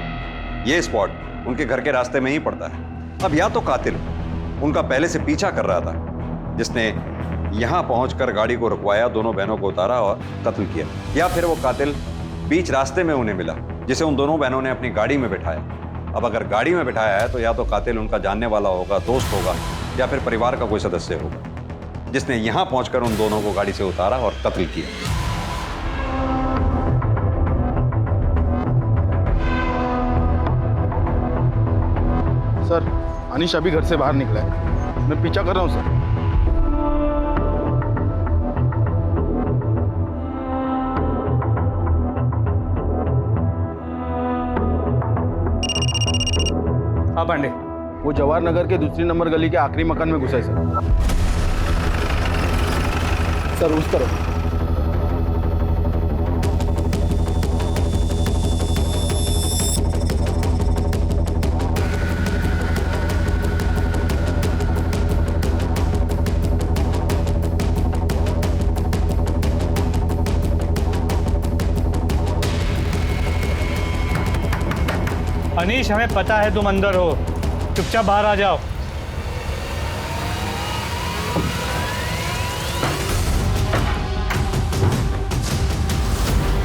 ये स्पॉट उनके घर के रास्ते में ही पड़ता है। अब या तो कातिल उनका पहले से पीछा कर रहा था, जिसने यहाँ पहुंचकर गाड़ी को रुकवाया, दोनों बहनों को उतारा और कत्ल किया, या फिर वो कातिल बीच रास्ते में उन्हें मिला, जिसे उन दोनों बहनों ने अपनी गाड़ी में बिठाया। अब अगर गाड़ी में बिठाया है तो या तो कातिल उनका जानने वाला होगा, दोस्त होगा, या फिर परिवार का कोई सदस्य होगा, जिसने यहाँ पहुंचकर उन दोनों को गाड़ी से उतारा और कत्ल किया। सर, अनीश अभी घर से बाहर निकला है, मैं पीछा कर रहा हूँ सर। हाँ पांडे, वो जवाहर नगर के दूसरी नंबर गली के आखिरी मकान में घुसा है सर, उस तरफ। अनीश, हमें पता है तुम अंदर हो, चुपचाप बाहर आ जाओ।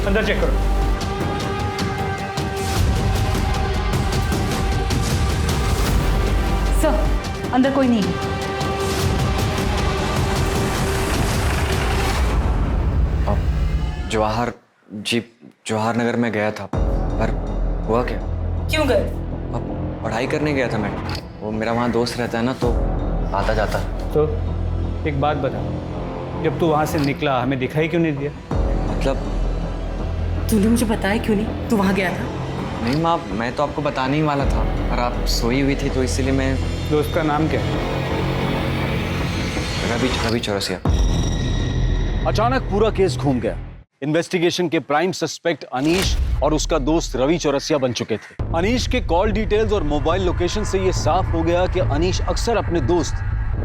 अंदर चेक करो। सर, अंदर कोई नहीं है। जवाहर नगर में गया था, पर हुआ क्या? क्यों गए? अब पढ़ाई करने गया था मैडम, वो मेरा वहाँ दोस्त रहता है ना, तो आता जाता। तो एक बात बता, जब तू वहाँ से निकला हमें दिखाई क्यों नहीं दिया? मतलब तूने मुझे बताया क्यों नहीं तू वहाँ गया था? नहीं माँ, मैं तो आपको बताने ही वाला था, पर आप सोई हुई थी तो इसीलिए मैं। दोस्त का नाम क्या है? रवि चौरसिया। अचानक पूरा केस घूम गया। इन्वेस्टिगेशन के प्राइम सस्पेक्ट अनीश और उसका दोस्त रवि चौरसिया बन चुके थे। अनीश के कॉल डिटेल्स और मोबाइल लोकेशन से यह साफ हो गया कि अनीश अक्सर अपने दोस्त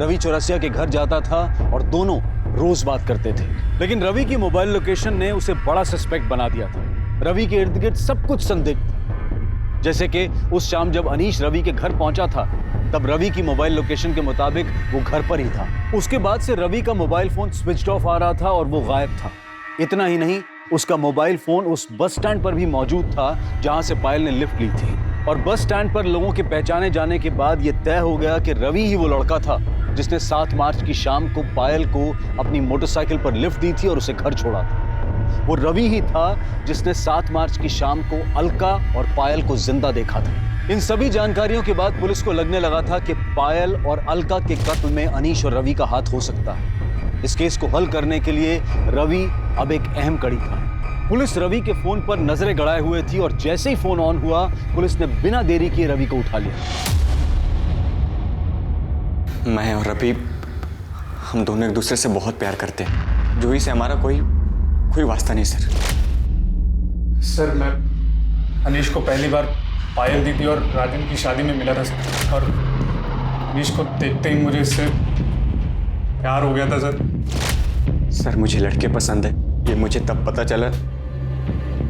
रवि चौरसिया के घर जाता था और दोनों रोज बात करते थे। लेकिन रवि की मोबाइल लोकेशन ने उसे बड़ा सस्पेक्ट बना दिया था। रवि के इर्द गिर्द सब कुछ संदिग्ध था। जैसे कि उस शाम जब अनीश रवि के घर पहुंचा था, तब रवि की मोबाइल लोकेशन के मुताबिक वो घर पर ही था। उसके बाद से रवि का मोबाइल फोन स्विच ऑफ आ रहा था और वो गायब था। इतना ही नहीं, उसका मोबाइल फोन उस बस स्टैंड पर भी मौजूद था जहां से पायल ने लिफ्ट ली थी। और बस स्टैंड पर लोगों के पहचाने जाने के बाद यह तय हो गया कि रवि ही वो लड़का था जिसने 7 मार्च की शाम को पायल को अपनी मोटरसाइकिल पर लिफ्ट दी थी और उसे घर छोड़ा था। वो रवि ही था जिसने 7 मार्च की शाम को अलका और पायल को जिंदा देखा था। इन सभी जानकारियों के बाद पुलिस को लगने लगा था कि पायल और अलका के कत्ल में अनीश और रवि का हाथ हो सकता है। इस केस को हल करने के लिए रवि अब एक अहम कड़ी था। पुलिस रवि के फोन पर नजरें गड़ाए हुए थी और जैसे ही फोन ऑन हुआ, पुलिस ने बिना देरी किए रवि को उठा लिया। मैं और रवि, हम दोनों एक दूसरे से बहुत प्यार करते हैं। जूही से हमारा कोई वास्ता नहीं सर। सर, मैं अनीश को पहली बार पायल दीदी और राजन की शादी में मिला था सर, और अनीश को देखते ही मुझे इससे प्यार हो गया था सर, मुझे लड़के पसंद है, ये मुझे तब पता चला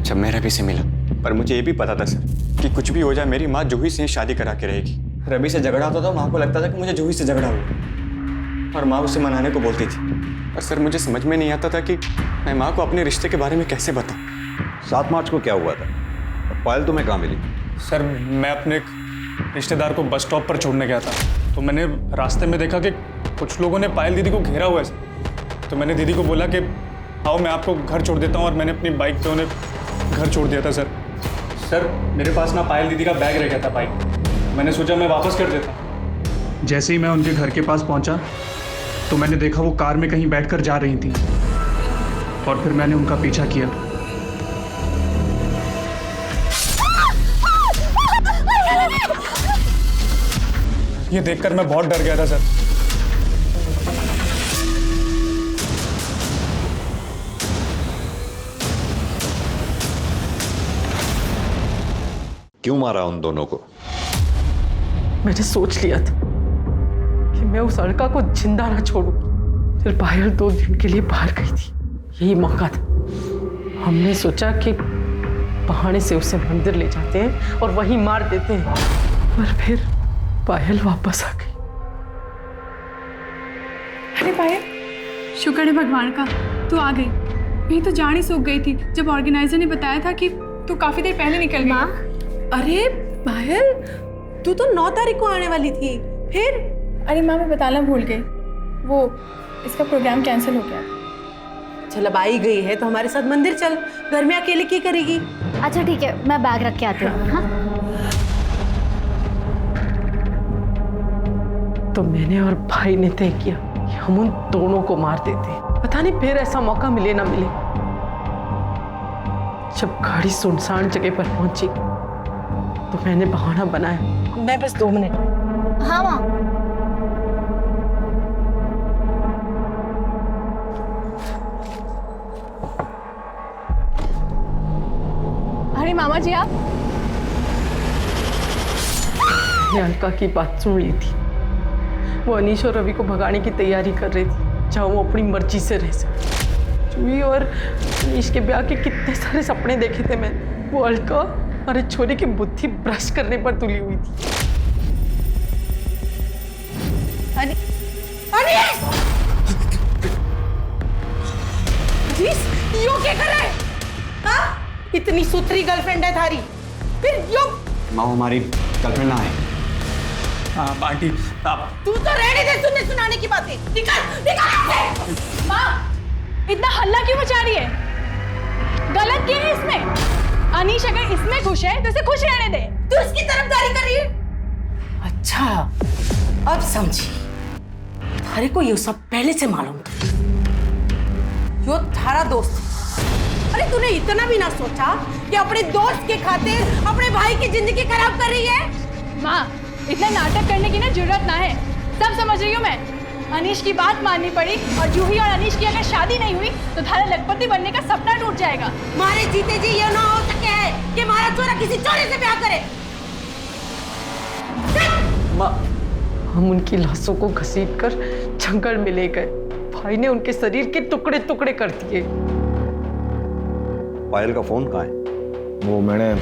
जब मैं रवि से मिला। पर मुझे ये भी पता था सर कि कुछ भी हो जाए मेरी माँ जूही से शादी करा के रहेगी। रवि से झगड़ा होता था, माँ को लगता था कि मुझे जूही से झगड़ा हुआ, और माँ उसे मनाने को बोलती थी। और सर, मुझे समझ में नहीं आता था कि मैं माँ को अपने रिश्ते के बारे में कैसे बताऊँ। 7 मार्च को क्या हुआ था? पायल तुम्हें कहाँ मिली? सर, मैं अपने एक रिश्तेदार को बस स्टॉप पर छोड़ने गया था, तो मैंने रास्ते में देखा कि कुछ लोगों ने पायल दीदी को घेरा हुआ है। तो मैंने दीदी को बोला कि आओ मैं आपको घर छोड़ देता हूँ, और मैंने अपनी बाइक पे उन्हें घर छोड़ दिया था सर, मेरे पास ना पायल दीदी का बैग रह गया था बाइक, मैंने सोचा मैं वापस कर देता। जैसे ही मैं उनके घर के पास पहुँचा तो मैंने देखा वो कार में कहीं बैठकर जा रही थी, और फिर मैंने उनका पीछा किया। ये देखकर मैं बहुत डर गया था सर। क्यों मारा उन दोनों को? मैंने सोच लिया था कि मैं उस अलका को जिंदा ना छोड़ूंगी। फिर पायल 2 दिन के लिए बाहर गई थी, यही मौका था। हमने सोचा कि बहाने से उसे मंदिर ले जाते हैं और वहीं मार देते हैं, पर फिर पायल वापस आ गई। अरे पायल, शुक्र है भगवान का तू आ गई। नहीं तो जान ही सूख गई थी जब ऑर्गेनाइजर ने बताया था कि तू काफी देर पहले निकल गई। अरे पायल, तू तो 9 तारीख को आने वाली थी, फिर? अरे माँ, मैं बताना भूल गई, वो इसका प्रोग्राम कैंसिल हो गया। चल अब आई गई है तो हमारे साथ मंदिर चल, घर में अकेले क्या करेगी? अच्छा ठीक है, मैं बैग रख के आती हूँ। हाँ? तो मैंने और भाई ने तय किया कि हम उन दोनों को मार देते। पता नहीं फिर ऐसा मौका मिले ना मिले। जब गाड़ी सुनसान जगह पर पहुंची तो मैंने बहाना बनाया, मैं बस 2 मिनट। हाँ माँ। अरे मामा जी आप? मैंने अलका की बात सुन ली थी। वो अनीश और रवि को भगाने की तैयारी कर रही थी, जहाँ वो अपनी मर्जी से रह सके। जूही और अनीश के ब्याह के कितने सारे सपने देखे थे मैं। वो अलका और छोरी की बुद्धि ब्रश करने पर तुली हुई थी। यो क्या कर रहा है? हाँ? इतनी सुथरी गर्लफ्रेंड है थारी, फिर यो? माँ हमारी गर्लफ्रेंड ना है। आंटी आप तू तो रहने दे सुनने सुनाने की बातें। निकल निकल। माँ, इतना हल्ला क्यों मचा रही है? गलत क्या है इसमें? अनीश अगर इसमें खुश है तो इसे खुश रहने दे। तू इसकी तरफदारी कर रही है? अच्छा, अब समझी। थारे को ये सब पहले से मालूम था। यो थारा दोस्त। अरे तूने इतना भी ना सोचा कि अपने दोस्त के खातिर अपने भाई की जिंदगी खराब कर रही है? माँ, इतना नाटक करने की ना जरूरत ना है, सब समझ रही हूँ मैं। अनीश की बात माननी पड़ी और जूही और अनीश की अगर शादी नहीं हुई तो थारा लखपति बनने का सपना टूट जाएगा। मारे जीते जी ये ना हो सके है कि हमारा चोरा किसी चोरी से ब्याह करे। माँ, हम उनकी लाशों को घसीटकर जंगल में ले गए। भाई ने उनके शरीर के टुकड़े टुकड़े कर दिए। पायल का फोन कहाँ है? वो मैंने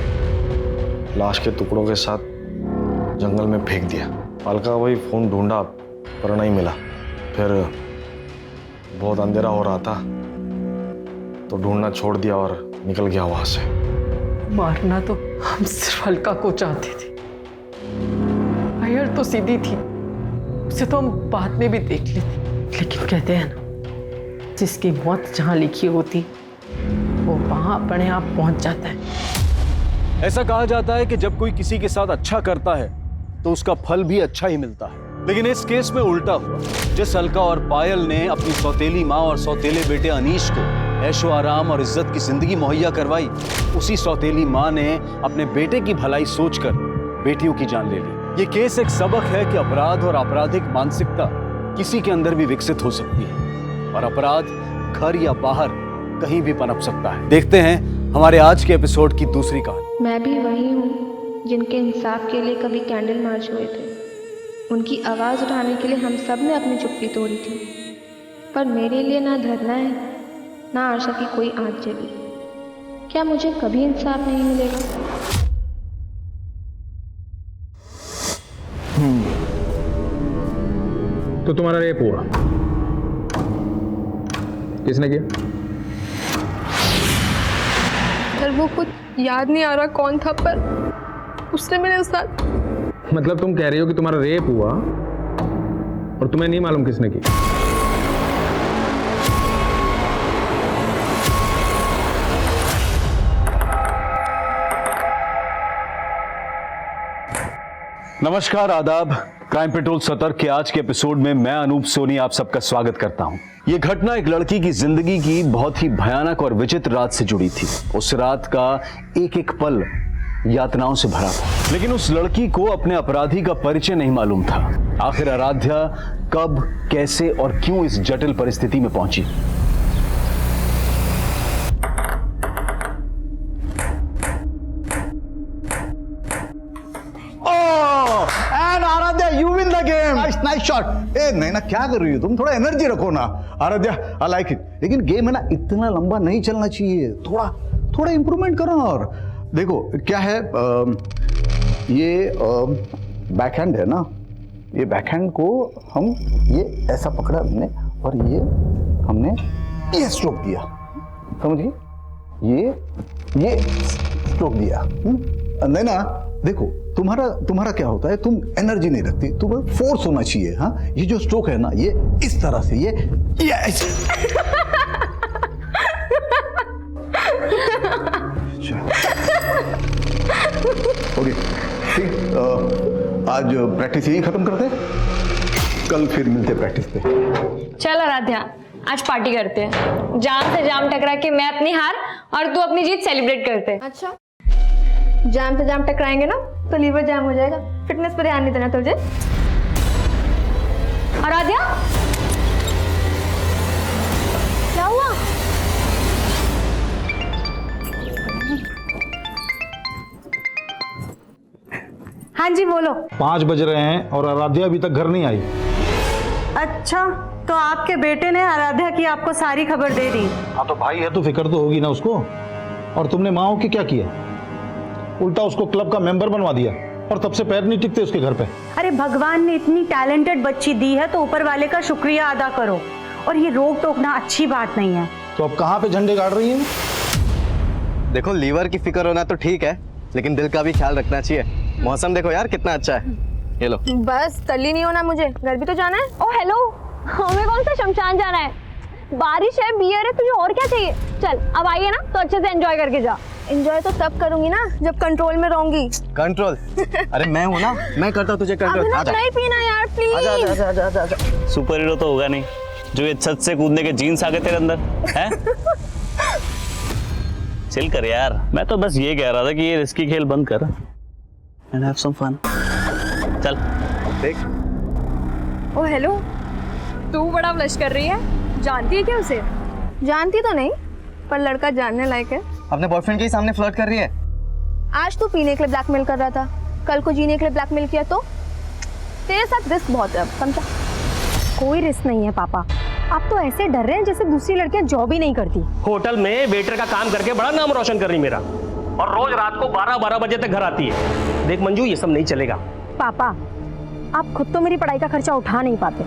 लाश के टुकड़ों के साथ जंगल में फेंक दिया। अलका वही फोन ढूंढा पर नहीं मिला। फिर बहुत अंधेरा हो रहा था तो ढूंढना छोड़ दिया और निकल गया वहां से। मारना तो हम सिर्फ अलका को चाहते थे। पायल तो सीधी थी, उसे तो हम बाद में भी देख लेते। लेकिन कहते हैं ना, जिसकी मौत जहां लिखी होती वो वहां अपने आप पहुंच जाता है। ऐसा कहा जाता है कि जब कोई किसी के साथ अच्छा करता है तो उसका फल भी अच्छा ही मिलता है, लेकिन इस केस में उल्टा हुआ। जिस अलका और पायल ने अपनी सौतेली माँ और सौतेले बेटे अनीश को ऐशो आराम और इज्जत की जिंदगी मुहैया करवाई, उसी सौतेली माँ ने अपने बेटे की भलाई सोचकर बेटियों की जान ले ली। ये केस एक सबक है कि अपराध और आपराधिक मानसिकता किसी के अंदर भी विकसित हो सकती है और अपराध घर या बाहर कहीं भी पनप सकता है। देखते हैं हमारे आज के एपिसोड की दूसरी कहानी। मैं भी वही हूँ जिनके इंसाफ के लिए कभी कैंडल मार्च हुए थे। उनकी आवाज़ उठाने के लिए हम सब ने अपनी चुप्पी तोड़ी थी, पर मेरे लिए ना धरना है ना आशा की कोई आँच जली। क्या मुझे कभी इंसाफ नहीं मिलेगा? तो तुम्हारा रेप हुआ, किसने किया? सर वो कुछ याद नहीं आ रहा कौन था, पर उसने मेरे साथ। मतलब तुम कह रही हो कि तुम्हारा रेप हुआ और तुम्हें नहीं मालूम किसने की? नमस्कार, आदाब। क्राइम पेट्रोल सतर्क के आज के एपिसोड में मैं अनूप सोनी आप सबका स्वागत करता हूं। यह घटना एक लड़की की जिंदगी की बहुत ही भयानक और विचित्र रात से जुड़ी थी। उस रात का एक एक पल यातनाओं से भरा था, लेकिन उस लड़की को अपने अपराधी का परिचय नहीं मालूम था। आखिर आराध्या कब, कैसे और क्यों इस जटिल परिस्थिति में पहुंची? And Aradhya, you win the game. Nice shot. Smart. ए नैना क्या कर रही हो तुम? थोड़ा एनर्जी रखो ना। आराध्या आई लाइक इट, लेकिन गेम है ना इतना लंबा नहीं चलना चाहिए, थोड़ा थोड़ा इंप्रूवमेंट करो। और देखो क्या है, ये बैकहैंड है ना, ये बैकहैंड को हम ये ऐसा पकड़ा हमने और ये हमने ये स्ट्रोक दिया, समझिए, ये स्ट्रोक दिया। नहीं ना, देखो तुम्हारा क्या होता है, तुम एनर्जी नहीं रखती, तुम्हें फोर्स होना चाहिए। हाँ, ये जो स्ट्रोक है ना, ये इस तरह से, ये ओके ठीक, आज प्रैक्टिस यही खत्म करते हैं, कल फिर मिलते प्रैक्टिस पे। चल आराध्या, आज पार्टी करते हैं। जाम से जाम टकरा के मैं अपनी हार और तू अपनी जीत सेलिब्रेट करते हैं। अच्छा, जाम से जाम टकराएंगे ना तो लीवर जाम हो जाएगा। फिटनेस पर ध्यान नहीं देना तुझे। आराध्या, क्या हुआ? हाँ जी बोलो। 5 बज रहे हैं और आराध्या अभी तक घर नहीं आई। अच्छा, तो आपके बेटे ने आराध्या की आपको सारी खबर दे दी? हाँ तो भाई है तो फिक्र तो होगी ना उसको। और तुमने माँ के क्या किया, उल्टा उसको क्लब का मेंबर बनवा दिया और तब से पैर नहीं टिकते उसके घर पे। अरे भगवान ने इतनी टैलेंटेड बच्ची दी है तो ऊपर वाले का शुक्रिया अदा करो, और ये रोक टोकना अच्छी बात नहीं है। तो अब कहाँ पे झंडे गाड़ रही है? देखो, लीवर की फिक्र होना तो ठीक है, लेकिन दिल का भी ख्याल रखना चाहिए। मौसम देखो यार कितना अच्छा है। ये लो। बस तल्ली नहीं होना, मुझे घर भी तो जाना है। ओ हेलो, हमें कौन सा शमशान जाना है? बारिश है, बियर है, तुझे और क्या चाहिए? चल अब आइए ना, तो अच्छे से एंजॉय करके जा। एंजॉय तो तब करूंगी ना जब कंट्रोल में रहूंगी। कंट्रोल? अरे मैं हूँ ना, मैं करता हूँ तुझे कंट्रोल। आजा। नहीं पीना यार प्लीज। आजा। सुपर हीरो तो होगा नहीं जो ये छत से कूदने के जीन्स आ गए तेरे अंदर हैं? चिल कर यार, मैं तो बस ये कह रहा था कि ये रिस्की खेल बंद कर एंड हैव सम फन। चल देख। ओ हेलो, तू बड़ा ब्लश कर रही है। जानती है क्या उसे? जानती तो नहीं, पर लड़का जानने लायक है। अपने बॉयफ्रेंड के सामने फ्लर्ट कर रही है। आज तू पीने के लिए ब्लैकमेल कर रहा था, कल को जीने के लिए ब्लैकमेल किया तो तेरे साथ रिस्क बहुत है, समझा? कोई रिस्क नहीं है पापा, आप तो ऐसे डर रहे हैं जैसे दूसरी लड़कियां जॉब ही नहीं करती। होटल में वेटर का काम करके बड़ा नाम रोशन कर रही मेरा, और रोज रात को 12-12 बजे तक घर आती है। देख मंजू, ये सब नहीं चलेगा। पापा, आप खुद तो मेरी पढ़ाई का खर्चा उठा नहीं पाते,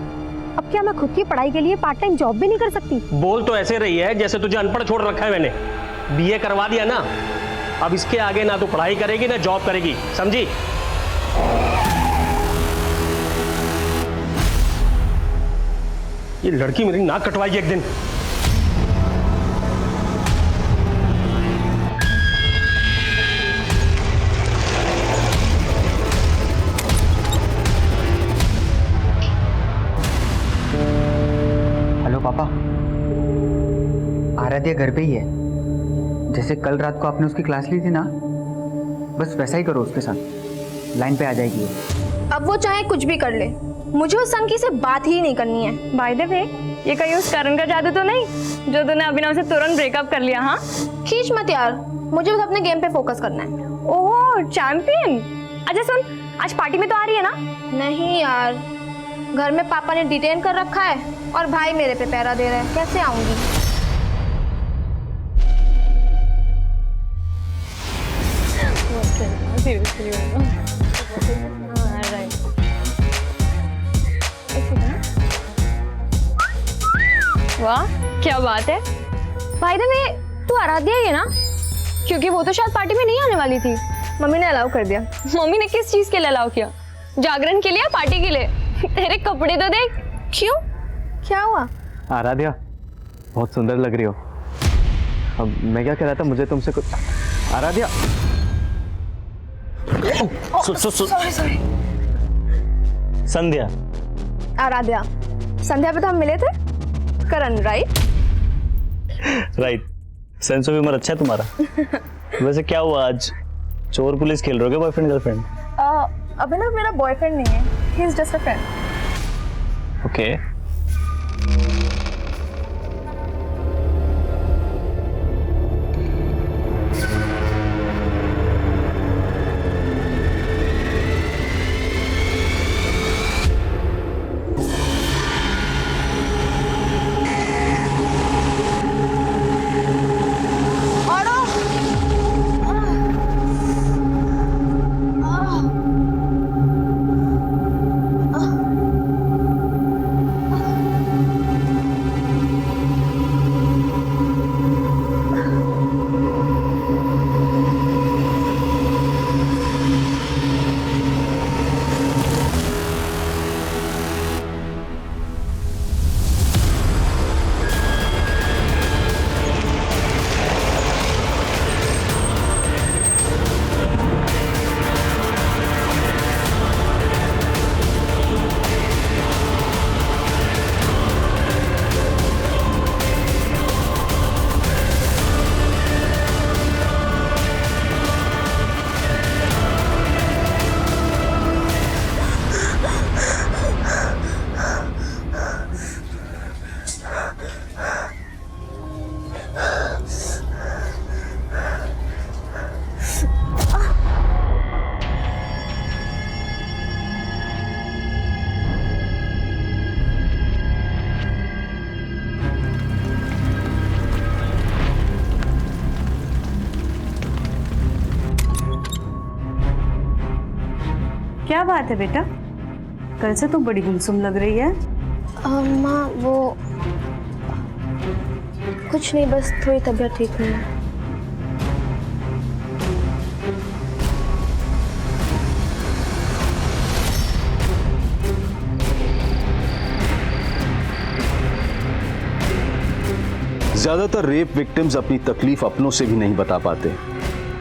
अब क्या मैं खुद की पढ़ाई के लिए पार्ट टाइम जॉब भी नहीं कर सकती? बोल तो ऐसे रही है जैसे तुझे अनपढ़ छोड़ रखा है मैंने। बीए करवा दिया ना, अब इसके आगे ना तो पढ़ाई करेगी ना जॉब करेगी, समझी? ये लड़की मेरी नाक कटवाएगी एक दिन। हेलो पापा, आराध्या घर पे ही है। जैसे कल रात को आपने उसकी क्लास ली थी ना, बस वैसा ही करो उसके साथ, लाइन पे आ जाएगी। अब वो चाहे कुछ भी कर ले, मुझे उस संकी से बात ही नहीं करनी है। बाय द वे, ये कहीं उस करण का जादू तो नहीं जो तूने अभिनव से तुरंत ब्रेकअप कर लिया? हाँ, खींच मत यार, मुझे बस अपने गेम पे फोकस करना है। ओह चैंपियन। अच्छा सुन, आज पार्टी में तो आ रही है ना? नहीं यार, घर में पापा ने डिटेन कर रखा है और भाई मेरे पे पहरा दे रहा है, कैसे आऊंगी? वाह क्या बात है। भाई द वे, तू आराध्या ही है ना? क्योंकि वो तो शायद पार्टी में नहीं आने वाली थी। मम्मी ने अलाउ कर दिया। मम्मी ने किस चीज के लिए अलाउ किया? जागरण के लिए, पार्टी के लिए? तेरे कपड़े तो देख। क्यों, क्या हुआ? आराध्या बहुत सुंदर लग रही हो। अब मैं क्या कह रहा था, मुझे तुमसे कुछ। आराध्या सॉरी। संध्या। आराध्या, संध्या पे तो हम मिले थे। Karan, right? Right. Sense of humour अच्छा है तुम्हारा। वैसे क्या हुआ आज, चोर पुलिस खेल रहे हो क्या बॉयफ्रेंड गर्लफ्रेंड? अभिनव मेरा बॉयफ्रेंड नहीं है, he is just a friend. Okay. क्या बात है बेटा, कल से तुम बड़ी गुमसुम लग रही है। माँ वो कुछ नहीं, बस थोड़ी तबीयत ठीक नहीं है। ज्यादातर रेप विक्टिम्स अपनी तकलीफ अपनों से भी नहीं बता पाते,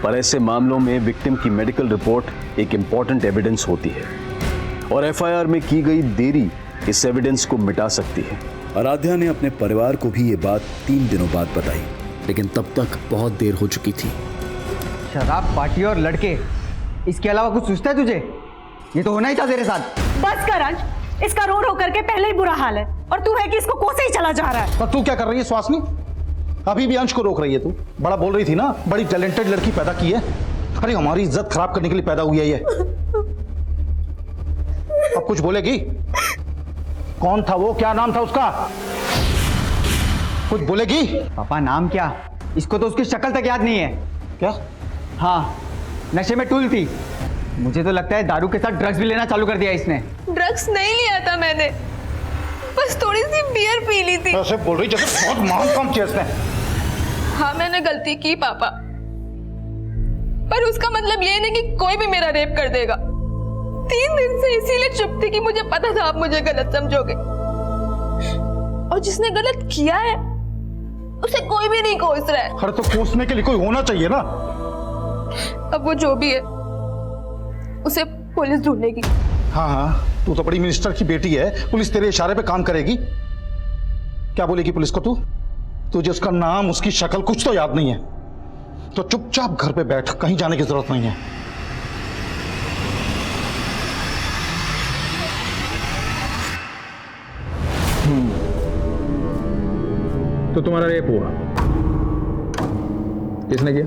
पर ऐसे मामलों में विक्टिम की मेडिकल रिपोर्ट एक इंपॉर्टेंट एविडेंस होती है और एफआईआर में की गई देरी इस एविडेंस को मिटा सकती है। आराध्या ने अपने परिवार को भी ये बात 3 दिनों बाद बताई, लेकिन तब तक बहुत देर हो चुकी थी। शराब, पार्टी और लड़के, इसके अलावा कुछ सोचता है तुझे? ये तो होना ही था तेरे साथ। बस कर अंश, इसका रो रो करके पहले ही बुरा हाल है और तू है कि इसको कोसे ही चला जा रहा है। पर तू क्या कर रही है सुहासिनी? अभी भी अंश को रोक रही है तू। बड़ा बोल रही थी ना, बड़ी टैलेंटेड लड़की पैदा की है। अरे हमारी इज्जत खराब करने के लिए पैदा हुई है ये। अब कुछ बोलेगी? कौन था वो, क्या नाम था उसका? कुछ बोलेगी? पापा नाम क्या? इसको तो उसकी शक्ल तक याद नहीं है। क्या? हाँ, नशे में टूल थी। मुझे तो लगता है दारू के साथ ड्रग्स भी लेना चालू कर दिया इसने। ड्रग्स नहीं लिया था मैंने, बस थोड़ी सी बियर पी ली थी। ऐसे बोल रही जैसे बहुत महान काम किया इसने। हाँ मैंने गलती की पापा, पर उसका मतलब ये नहीं कि कोई भी मेरा रेप कर देगा। 3 दिन से इसीलिए चुप थी कि मुझे पता था आप मुझे गलत समझोगे, और जिसने गलत किया है उसे कोई भी नहीं कोस रहा है। अरे तो कोसने के लिए कोई होना चाहिए ना। अब वो जो भी है उसे पुलिस ढूंढेगी। हाँ हाँ, तू तो बड़ी मिनिस्टर की बेटी है, पुलिस तेरे इशारे पे काम करेगी। क्या बोलेगी पुलिस को तू? तुझे उसका नाम, उसकी शक्ल कुछ तो याद नहीं है, तो चुपचाप घर पे बैठ, कहीं जाने की जरूरत नहीं है। तो तुम्हारा रेप हुआ, किसने किया?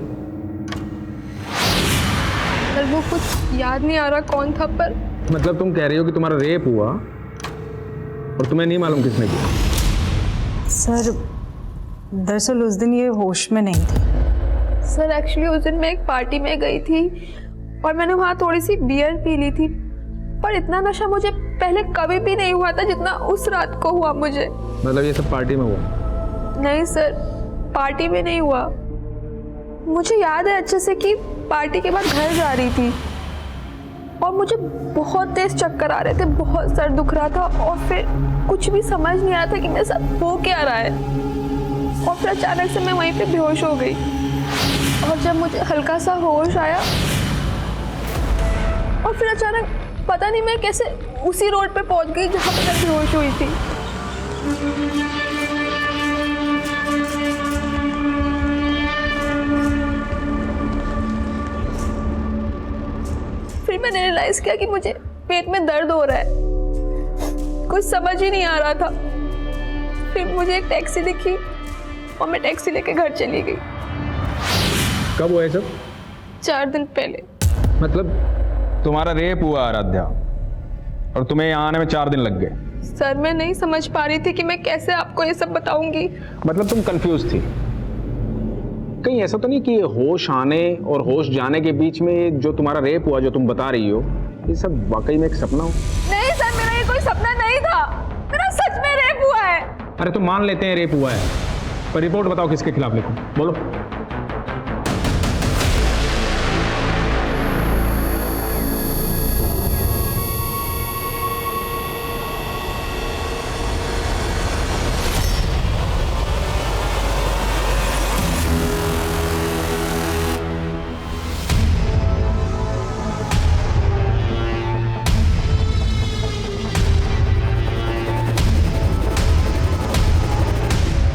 पर वो कुछ याद नहीं आ रहा कौन था, पर मतलब तुम कह रही हो कि तुम्हारा रेप हुआ और तुम्हें नहीं मालूम किसने किया? सर दरअसल उस दिन ये होश में नहीं थी। सर एक्चुअली उस दिन मैं एक पार्टी में गई थी और मैंने वहाँ थोड़ी सी बियर पी ली थी, पर इतना नशा मुझे पहले कभी भी नहीं हुआ था जितना उस रात को हुआ मुझे। मतलब ये सब पार्टी में हुआ? नहीं सर, पार्टी में नहीं हुआ। मुझे याद है अच्छे से कि पार्टी के बाद घर जा रही थी और मुझे बहुत तेज चक्कर आ रहे थे, बहुत सर दुख रहा था और फिर कुछ भी समझ नहीं आया था कि मेरे साथ हो क्या रहा है, और फिर अचानक से मैं वहीं पे बेहोश हो गई। और जब मुझे हल्का सा होश आया और फिर अचानक पता नहीं मैं कैसे उसी रोड पे पहुंच गई जहाँ पे मैं बेहोश हुई थी। फिर मैंने रियलाइज किया कि मुझे पेट में दर्द हो रहा है, कुछ समझ ही नहीं आ रहा था। फिर मुझे एक टैक्सी दिखी और मैं टैक्सी लेके घर चली गई। कब हुआ ये सब? 4 दिन पहले। मतलब तुम्हारा रेप हुआ आराध्या, और तुम्हें यहाँ आने में 4 दिन लग गए? सर मैं नहीं समझ पा रही थी कि मैं कैसे आपको ये सब बताऊंगी। मतलब तुम कंफ्यूज थी? कहीं ऐसा तो नहीं कि होश आने और होश जाने के बीच में जो तुम्हारा रेप हुआ, जो तुम बता रही हो, ये सब वाकई में एक सपना हो? नहीं सर, मेरा ये कोई सपना नहीं था, मेरा सच में रेप हुआ है। अरे तो मान लेते हैं रेप हुआ है, पर रिपोर्ट बताओ किसके खिलाफ लिखूं, बोलो।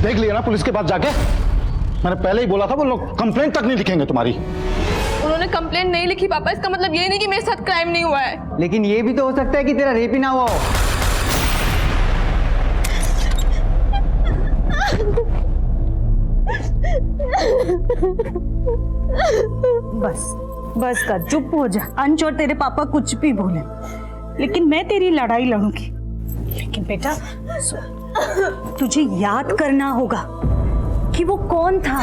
देख लिया ना पुलिस के पास जाके? मैंने पहले ही बोला था वो लोग कंप्लेंट तक नहीं लिखेंगे तुम्हारी। उन्होंने कंप्लेंट नहीं लिखी पापा, इसका मतलब ये नहीं कि मेरे साथ क्राइम नहीं हुआ है। लेकिन ये भी तो हो सकता है कि तेरा रेप ही ना हुआ हो। बस बस कर, चुप हो जा। अंश और तेरे पापा कुछ भी बोले, लेकिन मैं तेरी लड़ाई लड़ूंगी। लेकिन बेटा तुझे याद करना होगा कि वो कौन था।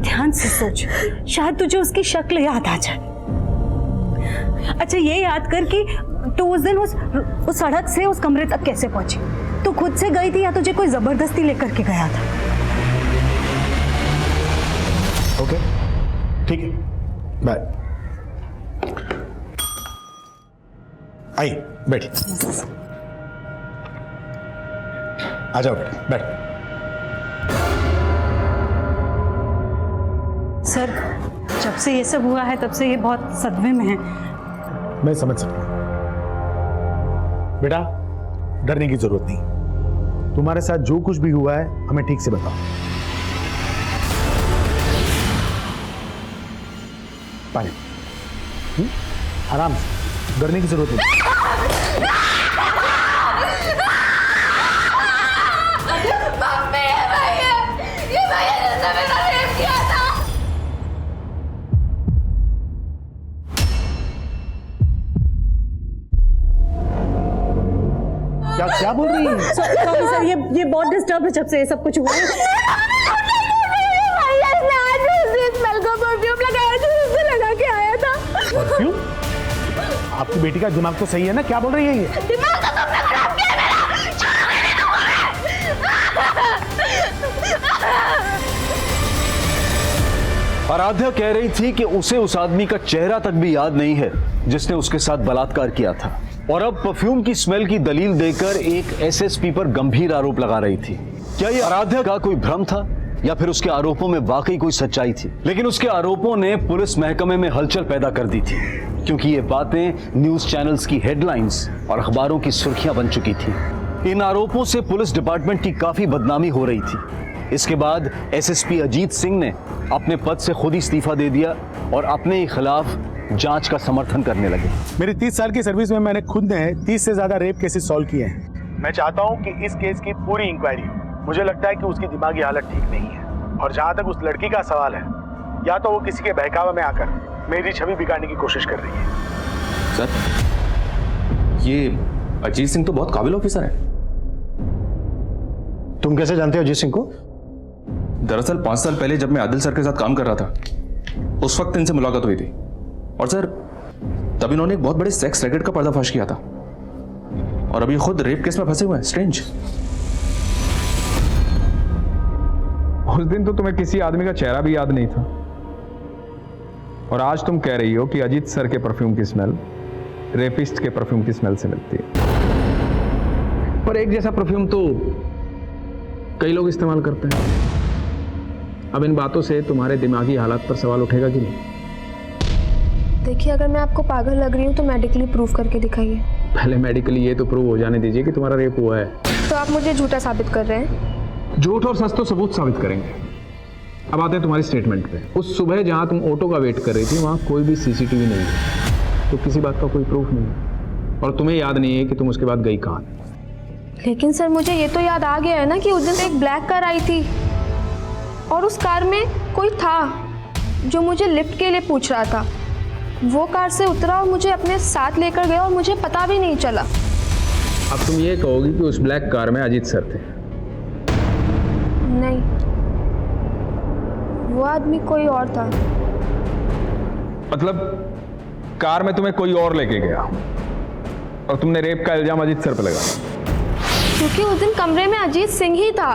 ध्यान से सोच, शायद तुझे उसकी शक्ल याद आ जाए। अच्छा ये याद कर कि तो उस दिन उस सड़क से उस कमरे तक कैसे पहुंची? तू खुद से गई थी या तुझे कोई जबरदस्ती लेकर के गया था? ओके ठीक है, बाय। आई बैठी, आ जाओ बेटा, बैठ। सर जब से ये सब हुआ है तब से ये बहुत सदमे में है। मैं समझ सकता हूं बेटा, डरने की जरूरत नहीं। तुम्हारे साथ जो कुछ भी हुआ है हमें ठीक से बताओ। पानी, आराम से, डरने की जरूरत नहीं। क्या बोल रही है? सॉरी सर, ये बहुत डिस्टर्ब है जब से ये सब कुछ हुआ है। परफ्यूम? आपकी बेटी का दिमाग तो सही है ना? क्या बोल रही है ये? दिमाग तो तुमने खराब किया मेरा। आराध्या कह रही थी कि उसे उस आदमी का चेहरा तक भी याद नहीं है जिसने उसके साथ बलात्कार किया था, और अब परफ्यूम की स्मेल की दलील देकर एक एसएसपी पर गंभीर आरोप लगा रही थी। क्या ये आराध्या का कोई भ्रम था या फिर उसके आरोपों में वाकई कोई सच्चाई थी? लेकिन उसके आरोपों ने पुलिस महकमे में हलचल पैदा कर दी थी, क्योंकि ये बातें न्यूज चैनल्स की हेडलाइंस और अखबारों की सुर्खियां बन चुकी थी। इन आरोपों से पुलिस डिपार्टमेंट की काफी बदनामी हो रही थी। इसके बाद एसएसपी अजीत सिंह ने अपने पद से खुद इस्तीफा दे दिया और अपने ही खिलाफ जांच का समर्थन करने लगे। मेरी 30 साल की सर्विस में मैंने खुद ने 30 से ज्यादा रेप केसेस सॉल्व किए हैं। मैं चाहता हूं कि इस केस की पूरी इंक्वायरी हो। मुझे लगता है कि उसकी दिमागी हालत ठीक नहीं है, और जहां तक उस लड़की का सवाल है, या तो वो किसी के बहकावे में आकर मेरी छवि बिगाड़ने की कोशिश कर रही है। सर, ये अजीत सिंह तो बहुत काबिल ऑफिसर है। तुम कैसे जानते हो अजीत सिंह को? दरअसल 5 साल पहले जब मैं आदिल सर के साथ काम कर रहा था, उस वक्त इनसे मुलाकात हुई थी, और सर तब इन्होंने एक बहुत बड़े सेक्स रैकेट का पर्दाफाश किया था, और अभी खुद रेप केस में फंसे हुए हैं। स्ट्रेंज। उस दिन तो तुम्हें किसी आदमी का चेहरा भी याद नहीं था, और आज तुम कह रही हो कि अजीत सर के परफ्यूम की स्मेल रेपिस्ट के परफ्यूम की स्मेल से मिलती है। पर एक जैसा परफ्यूम तो कई लोग इस्तेमाल करते हैं। अब इन बातों से तुम्हारे दिमागी हालात पर सवाल उठेगा कि नहीं? देखिए, अगर मैं आपको पागल लग रही हूँ तो मेडिकली प्रूफ करके दिखाइए। पहले मेडिकली ये तो प्रूव हो जाने दीजिए कि तुम्हारा रेप हुआ है। तो आप मुझे झूठा साबित कर रहे हैं? झूठ और सच तो सबूत साबित करेंगे। अब आते हैं तुम्हारी स्टेटमेंट पे। उस सुबह जहां तुम ऑटो का वेट कर रही थी, वहां कोई भी सीसीटीवी नहीं है, तो किसी बात का कोई प्रूफ नहीं है, और तुम्हें याद नहीं है कि तुम उसके बाद गई कहां। लेकिन सर, मुझे ये तो याद आ गया है ना कि उस दिन एक ब्लैक कार आई थी, और उस कार में कोई था जो मुझे लिफ्ट के लिए पूछ रहा था। वो कार से उतरा और मुझे अपने साथ लेकर गया, और मुझे पता भी नहीं चला। अब तुम ये कहोगी कि उस ब्लैक कार में अजीत सर थे? नहीं, वो आदमी कोई और था। मतलब कार में तुम्हें कोई और लेके गया, और तुमने रेप का इल्जाम अजीत सर पे लगाया? क्योंकि उस दिन कमरे में अजीत सिंह ही था,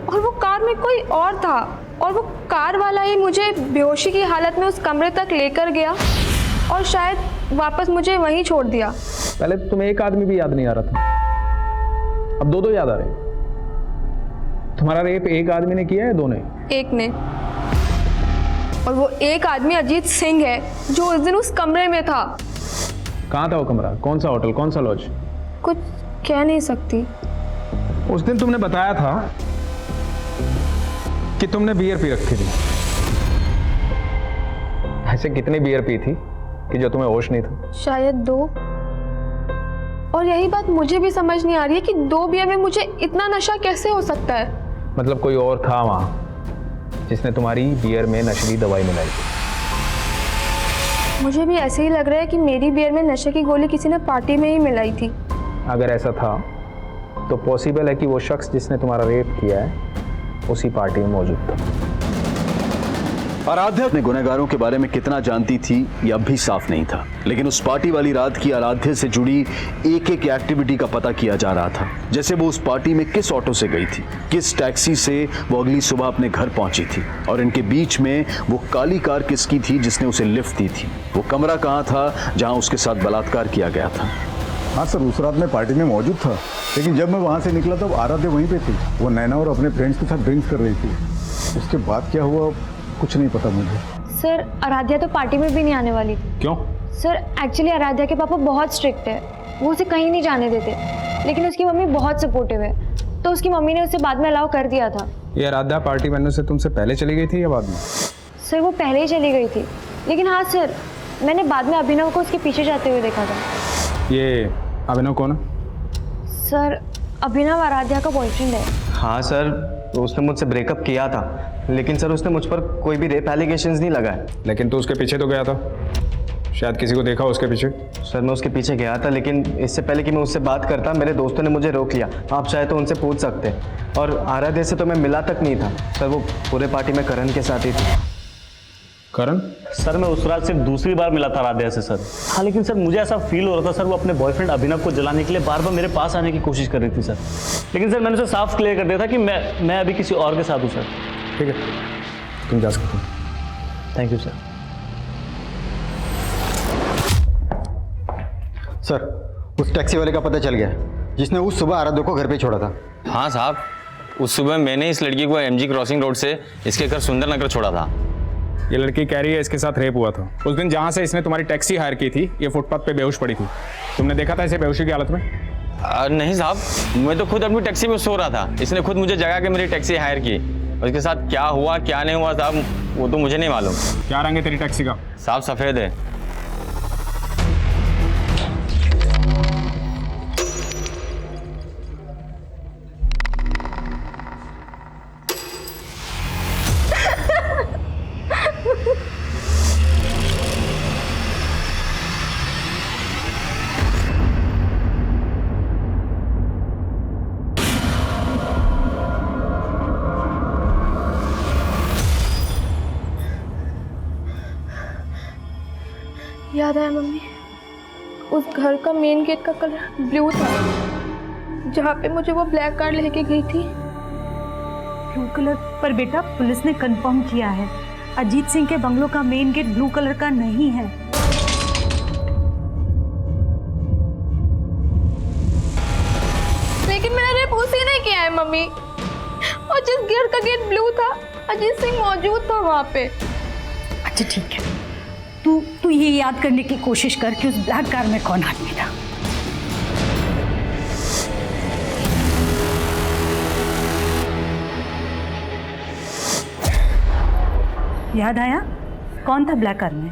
और वो कार में कोई और था, और वो कार वाला ही मुझे बेहोशी की हालत में उस कमरे तक लेकर गया, और शायद वापस मुझे वहीं छोड़ दिया। पहले तो तुम्हें एक आदमी भी याद नहीं आ रहा था, अब दो याद आ रहे हैं। तुम्हारा रेप एक आदमी ने किया है, दो ने? एक ने। और वो एक आदमी अजीत सिंह है जो उस दिन उस कमरे में था। कहाँ था वो कमरा? कौन सा होटल, कौन सा लॉज? कुछ कह नहीं सकती। उस दिन तुमने बताया था कि तुमने बियर पी रखी थी। ऐसे कितनी बियर पी थी कि जो तुम्हें होश नहीं था? शायद 2। और यही बात मुझे भी समझ नहीं आ रही है कि 2 बियर में मुझे इतना नशा कैसे हो सकता है। मतलब कोई और था वहां जिसने तुम्हारी बियर में नशीली दवाई मिलाई थी? मुझे भी ऐसे ही लग रहा है कि मेरी बियर में नशे की गोली किसी ने पार्टी में ही मिलाई थी। अगर ऐसा था तो पॉसिबल है कि वो शख्स जिसने तुम्हारा रेप किया है उसी पार्टी में मौजूद था। आराध्या अपने गुनहगारों के बारे में कितना जानती थी ये अब भी साफ नहीं था, लेकिन उस पार्टी वाली रात की आराध्या से जुड़ी एक एक एक्टिविटी का पता किया जा रहा था। जैसे वो उस पार्टी में किस ऑटो से गई थी, किस टैक्सी से वो अगली सुबह अपने घर पहुंची थी, और इनके बीच में वो काली कार किसकी थी जिसने उसे लिफ्ट दी थी, वो कमरा कहाँ था जहाँ उसके साथ बलात्कार किया गया था। हाँ सर, उस रात मैं पार्टी में मौजूद था, लेकिन जब मैं वहाँ से निकला तब आराध्या वहीं पे थी। वो नैना और अपने फ्रेंड्स के साथ ड्रिंक्स कर रही थी। उसके बाद क्या हुआ कुछ नहीं पता मुझे। सर आराध्या तो पार्टी में भी नहीं आने वाली थी। क्यों? सर एक्चुअली आराध्या के पापा बहुत स्ट्रिक्ट है, वो उसे कहीं नहीं जाने देते, लेकिन उसकी मम्मी बहुत सपोर्टिव है, तो उसकी मम्मी ने उसे बाद में अलाउ कर दिया था। ये आराध्या पार्टी बनने से तुमसे पहले चली गई थी या बाद में? सर वो पहले ही चली गई थी, लेकिन हाँ सर मैंने बाद में अभिनव को उसके पीछे जाते हुए देखा था। ये अभिनव कौन है? सर अभिनव आराध्या का बॉयफ्रेंड है। हाँ सर, उसने मुझसे ब्रेकअप किया था, लेकिन सर उसने मुझ पर कोई भी रेप एलिगेशंस नहीं लगाए। लेकिन तू उसके पीछे तो गया था, शायद किसी को देखा उसके पीछे। सर मैं उसके पीछे गया था, लेकिन इससे पहले कि मैं उससे बात करता मेरे दोस्तों ने मुझे रोक लिया। आप चाहे तो उनसे पूछ सकते। और आराध्या से तो मैं मिला तक नहीं था सर, वो पूरे पार्टी में करण के साथ ही थी। करण? सर मैं उस रात सिर्फ दूसरी बार मिला था आराध्या से सर। हाँ लेकिन सर मुझे ऐसा फील हो रहा था सर वो अपने बॉयफ्रेंड अभिनव को जलाने के लिए बार बार मेरे पास आने की कोशिश कर रही थी सर। लेकिन सर मैंने उसे साफ क्लियर कर दिया था कि मैं अभी किसी और के साथ हूँ सर। ठीक है, तुम जा सकते हो। Thank you sir. सर उस टैक्सी वाले का पता चल गया जिसने उस सुबह आराध्या को घर पे छोड़ा था। हाँ साहब, उस सुबह मैंने इस लड़की को एमजी क्रॉसिंग रोड से इसके घर सुंदर नगर छोड़ा था। ये लड़की कह रही है इसके साथ रेप हुआ था। उस दिन जहाँ से इसने तुम्हारी टैक्सी हायर की थी ये फुटपाथ पे बेहोश पड़ी थी, तुमने देखा था इसे बेहोशी की हालत में? नहीं साहब, मैं तो खुद अपनी टैक्सी में सो रहा था, इसने खुद मुझे जगा के मेरी टैक्सी हायर की। उसके साथ क्या हुआ क्या नहीं हुआ साहब वो तो मुझे नहीं मालूम। क्या रंग है तेरी टैक्सी का? साहब सफ़ेद है। याद आया मम्मी, उस घर का मेन गेट का कलर ब्लू था जहाँ पे मुझे वो ब्लैक कार लेके गई थी। Blue colour? पर बेटा पुलिस ने कंफर्म किया है अजीत सिंह के बंगलों का मेन गेट ब्लू कलर का नहीं है। लेकिन मैंने रेप उसी ने किया है मम्मी, और जिस घर का गेट ब्लू था अजीत सिंह मौजूद था वहाँ पे। अच्छा ठीक है, तू ये याद करने की कोशिश कर कि उस ब्लैक कार में कौन आदमी था। याद आया कौन था ब्लैक कार में?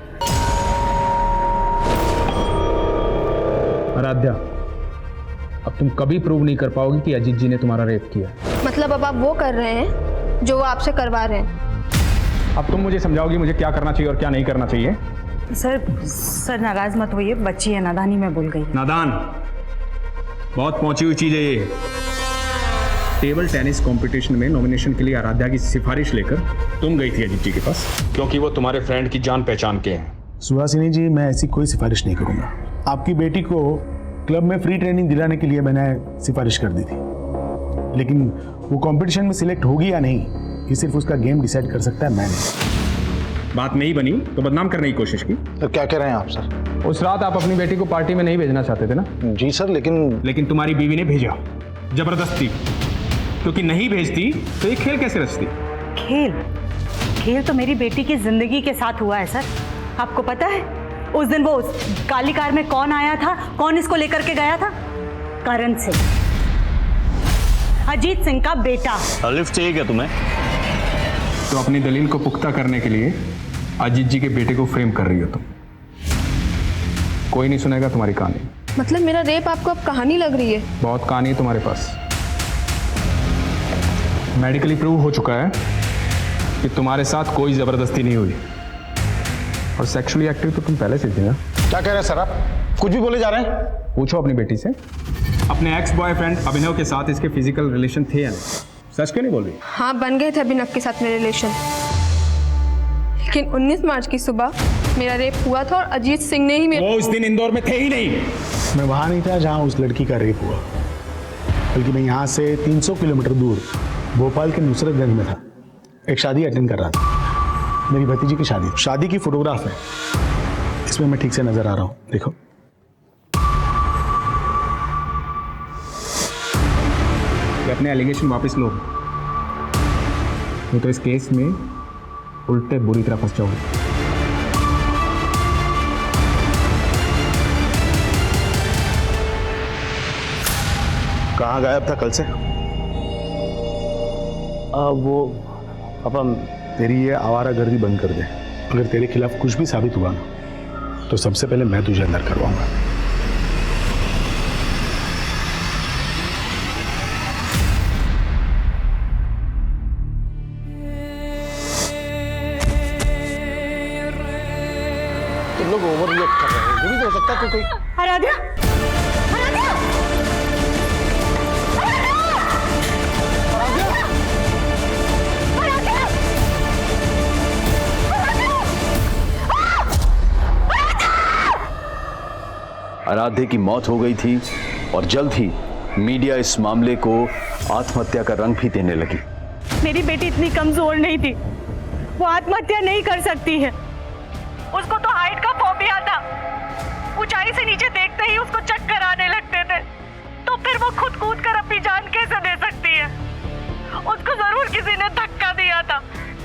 आराध्या, अब तुम कभी प्रूव नहीं कर पाओगी कि अजीत जी ने तुम्हारा रेप किया। मतलब अब आप वो कर रहे हैं जो वो आपसे करवा रहे हैं। अब तुम मुझे समझाओगी मुझे क्या करना चाहिए और क्या नहीं करना चाहिए? सर नाराज मत होइए, बच्ची है, नादानी में बोल गई। नादान? बहुत पहुंची हुई चीज है ये। टेबल टेनिस कंपटीशन में नॉमिनेशन के लिए आराध्या की सिफारिश लेकर तुम गई थी अजीत जी के पास, क्योंकि वो तुम्हारे फ्रेंड की जान पहचान के हैं। सुहासिनी जी, मैं ऐसी कोई सिफारिश नहीं करूंगा। आपकी बेटी को क्लब में फ्री ट्रेनिंग दिलाने के लिए मैंने सिफारिश कर दी थी, लेकिन वो कंपटीशन में सिलेक्ट होगी या नहीं ये सिर्फ उसका गेम डिसाइड कर सकता है, मैं नहीं। बात नहीं बनी तो बदनाम करने की कोशिश की। तो क्या कह रहे हैं आप सर? उस रात आप अपनी बेटी को पार्टी में नहीं भेजना चाहते थे ना? जी सर, लेकिन तुम्हारी बीवी ने भेजा जबरदस्ती, क्योंकि नहीं भेजती तो ये खेल कैसे रचती? खेल तो मेरी बेटी की जिंदगी के साथ हुआ है सर। आपको पता है उस दिन वो काली कार में कौन आया था, कौन इसको लेकर के गया था? करण सिंह, अजीत सिंह का बेटा। लिफ्ट चाहिए क्या तुम्हें? तो अपनी दलील को पुख्ता करने के लिए अजीत जी के बेटे को फ्रेम कर रही हो तुम। कोई नहीं सुनेगा तुम्हारी कहानी। मतलब मेरा रेप आपको अब कहानी लग रही है? बहुत कहानी है तुम्हारे पास। मेडिकली प्रूव हो चुका है कि तुम्हारे साथ कोई जबरदस्ती नहीं हुई, और सेक्सुअली एक्टिव तो तुम पहले से थी ना। क्या कह रहे हैं सर आप? कुछ भी बोले जा रहे हैं? पूछो अपनी बेटी से, अपने एक्स बॉयफ्रेंड अभिनव के साथ इसके फिजिकल रिलेशन थे या नहीं? सच क्यों नहीं बोल रही? हाँ बन गए थे अभिनव के साथ मेरे रिलेशन, लेकिन 19 मार्च की सुबह मेरा रेप हुआ था और अजीत सिंह ने ही वो उस दिन इंदौर में थे ही नहीं। मैं वहां नहीं था जहां उस लड़की का रेप हुआ, बल्कि मैं यहाँ से 300 किलोमीटर दूर भोपाल के नुसरतगंज में था। एक शादी अटेंड कर रहा था, मेरी भतीजी की शादी की फोटोग्राफ है इसमें, मैं ठीक से नजर आ रहा हूँ, देखो। अपने एलिगेशन वापस लो, तो इस केस में उल्टे बुरी तरह फंस जाओगे। कहाँ गायब था कल से? वो अपन तेरी ये आवारागर्दी बंद कर दे। अगर तेरे खिलाफ कुछ भी साबित हुआ ना, तो सबसे पहले मैं तुझे अंदर करवाऊंगा। तुम लोग ओवररिएक्ट कर रहे हो। ये भी तो हो सकता है कि कोई आराध्या, आराध्या की मौत हो गई थी और जल्द ही मीडिया इस मामले को आत्महत्या का रंग भी देने लगी। मेरी बेटी इतनी कमजोर नहीं थी, वो आत्महत्या नहीं कर सकती है। उसको तो हाइट का फोबिया था, ऊंचाई से नीचे देखते ही उसको चक्कर आने लगते थे, तो फिर वो खुद कूद कर अपनी जान कैसे दे सकती है? उसको जरूर किसी ने धक्का दिया था,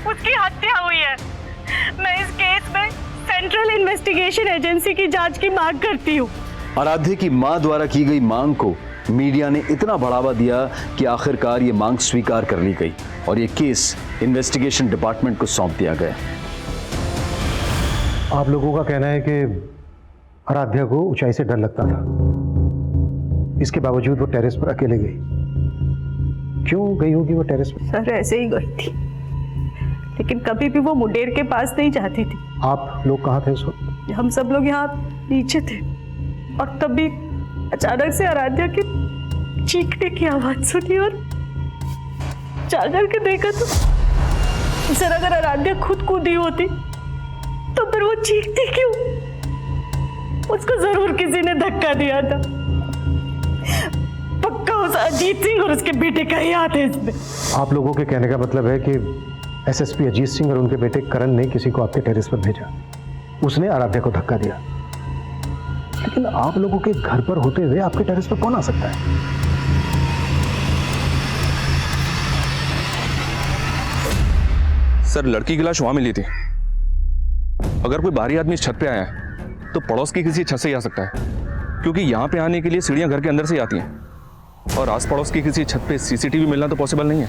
उसकी हत्या हुई है। मैं इस केस में सेंट्रल इन्वेस्टिगेशन एजेंसी की जांच की मांग करती हूँ। आराध्या की मां द्वारा की गई मांग को मीडिया ने इतना बढ़ावा दिया कि आखिरकार ये मांग स्वीकार कर ली गई और ये केस इन्वेस्टिगेशन डिपार्टमेंट को सौंप दिया गया। आप लोगों का कहना है कि आराध्या को ऊंचाई से डर लगता था, इसके बावजूद वो टेरेस पर अकेले गई। क्यों गई होगी वो टेरेस पर? सर ऐसे ही गई थी, लेकिन कभी भी वो मुंडेर के पास नहीं जाती थी। आप लोग कहाँ थे उस वक्त? हम सब लोग यहाँ नीचे थे और तभी अचानक से आराध्या की चीखने की आवाज सुनी और जाकर के देखा तो सर अगर आराध्या खुद कूदी होती तो फिर वो चीखती क्यों? उसको जरूर किसी ने धक्का दिया था। पक्का उस अजीत सिंह और उसके बेटे का ही हाथ है इसमें। आप लोगों के कहने का मतलब है कि एसएसपी अजीत सिंह और उनके बेटे करण ने किसी को आपके टेरेस पर भेजा, उसने आराध्या को धक्का दिया। लेकिन आप लोगों के घर पर होते हुए आपके टेरेस पर कौन आ सकता है? सर, लड़की की लाश वहां मिली थी। अगर कोई बाहरी आदमी इस छत पे आया है तो पड़ोस की किसी छत से ही आ सकता है, क्योंकि यहाँ पे आने के लिए सीढ़ियां घर के अंदर से ही आती हैं और आस पड़ोस की किसी छत पे सीसीटीवी मिलना तो पॉसिबल नहीं है।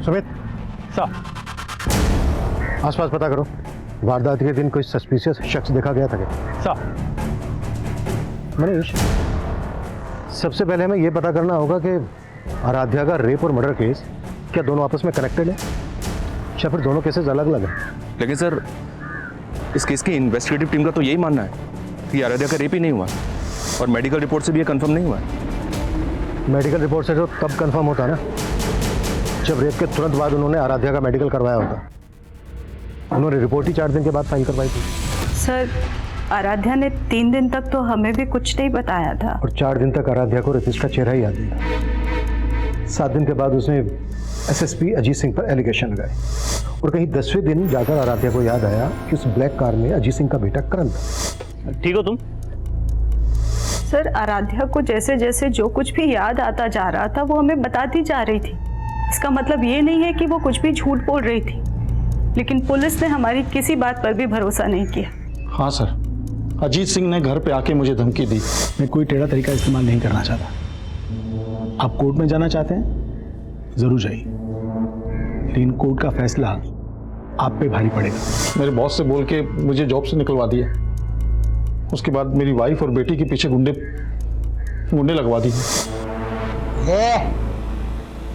सुमित, आसपास पता करो, वारदात के दिन कोई सस्पिशियस शख्स देखा गया था क्या? मनीष, सबसे पहले हमें यह पता करना होगा कि आराध्या का रेप और मर्डर केस क्या दोनों आपस में कनेक्टेड है या फिर दोनों केसेस अलग अलग हैं? लेकिन सर, इस केस की इन्वेस्टिगेटिव टीम का तो यही मानना है कि आराध्या का रेप ही नहीं हुआ और मेडिकल रिपोर्ट से भी ये कंफर्म नहीं हुआ है। मेडिकल रिपोर्ट से जो तब कंफर्म होता ना जब रेप के तुरंत बाद उन्होंने आराध्या का मेडिकल करवाया होता। उन्होंने रिपोर्ट ही 4 दिन के बाद फाइल करवाई थी। सर, आराध्या ने 3 दिन तक तो हमें भी कुछ नहीं बताया था और 4 दिन तक आराध्या को रेपिस्ट का चेहरा ही याद नहीं था। 7 दिन के बाद उसने एसएसपी अजीत सिंह पर एलिगेशन लगाए और कहीं 10वें दिन जाकर आराध्या को याद आया कि उस ब्लैक कार में अजीत सिंह का बेटा करण था। ठीक हो तुम? सर, आराध्या को जैसे जैसे जो कुछ भी याद आता जा रहा था वो हमें बताती जा रही थी। इसका मतलब ये नहीं है कि वो कुछ भी झूठ बोल रही थी, लेकिन पुलिस ने हमारी किसी बात पर भी भरोसा नहीं किया। हाँ सर, अजीत सिंह ने घर पे आके मुझे धमकी दी। मैं कोई टेढ़ा तरीका इस्तेमाल नहीं करना चाहता। आप कोर्ट में जाना चाहते हैं, जरूर जाइए, लेकिन कोर्ट का फैसला आप पे भारी पड़ेगा। मेरे बॉस से बोल के मुझे जॉब से निकलवा दिया, उसके बाद मेरी वाइफ और बेटी के पीछे गुंडे लगवा दिए।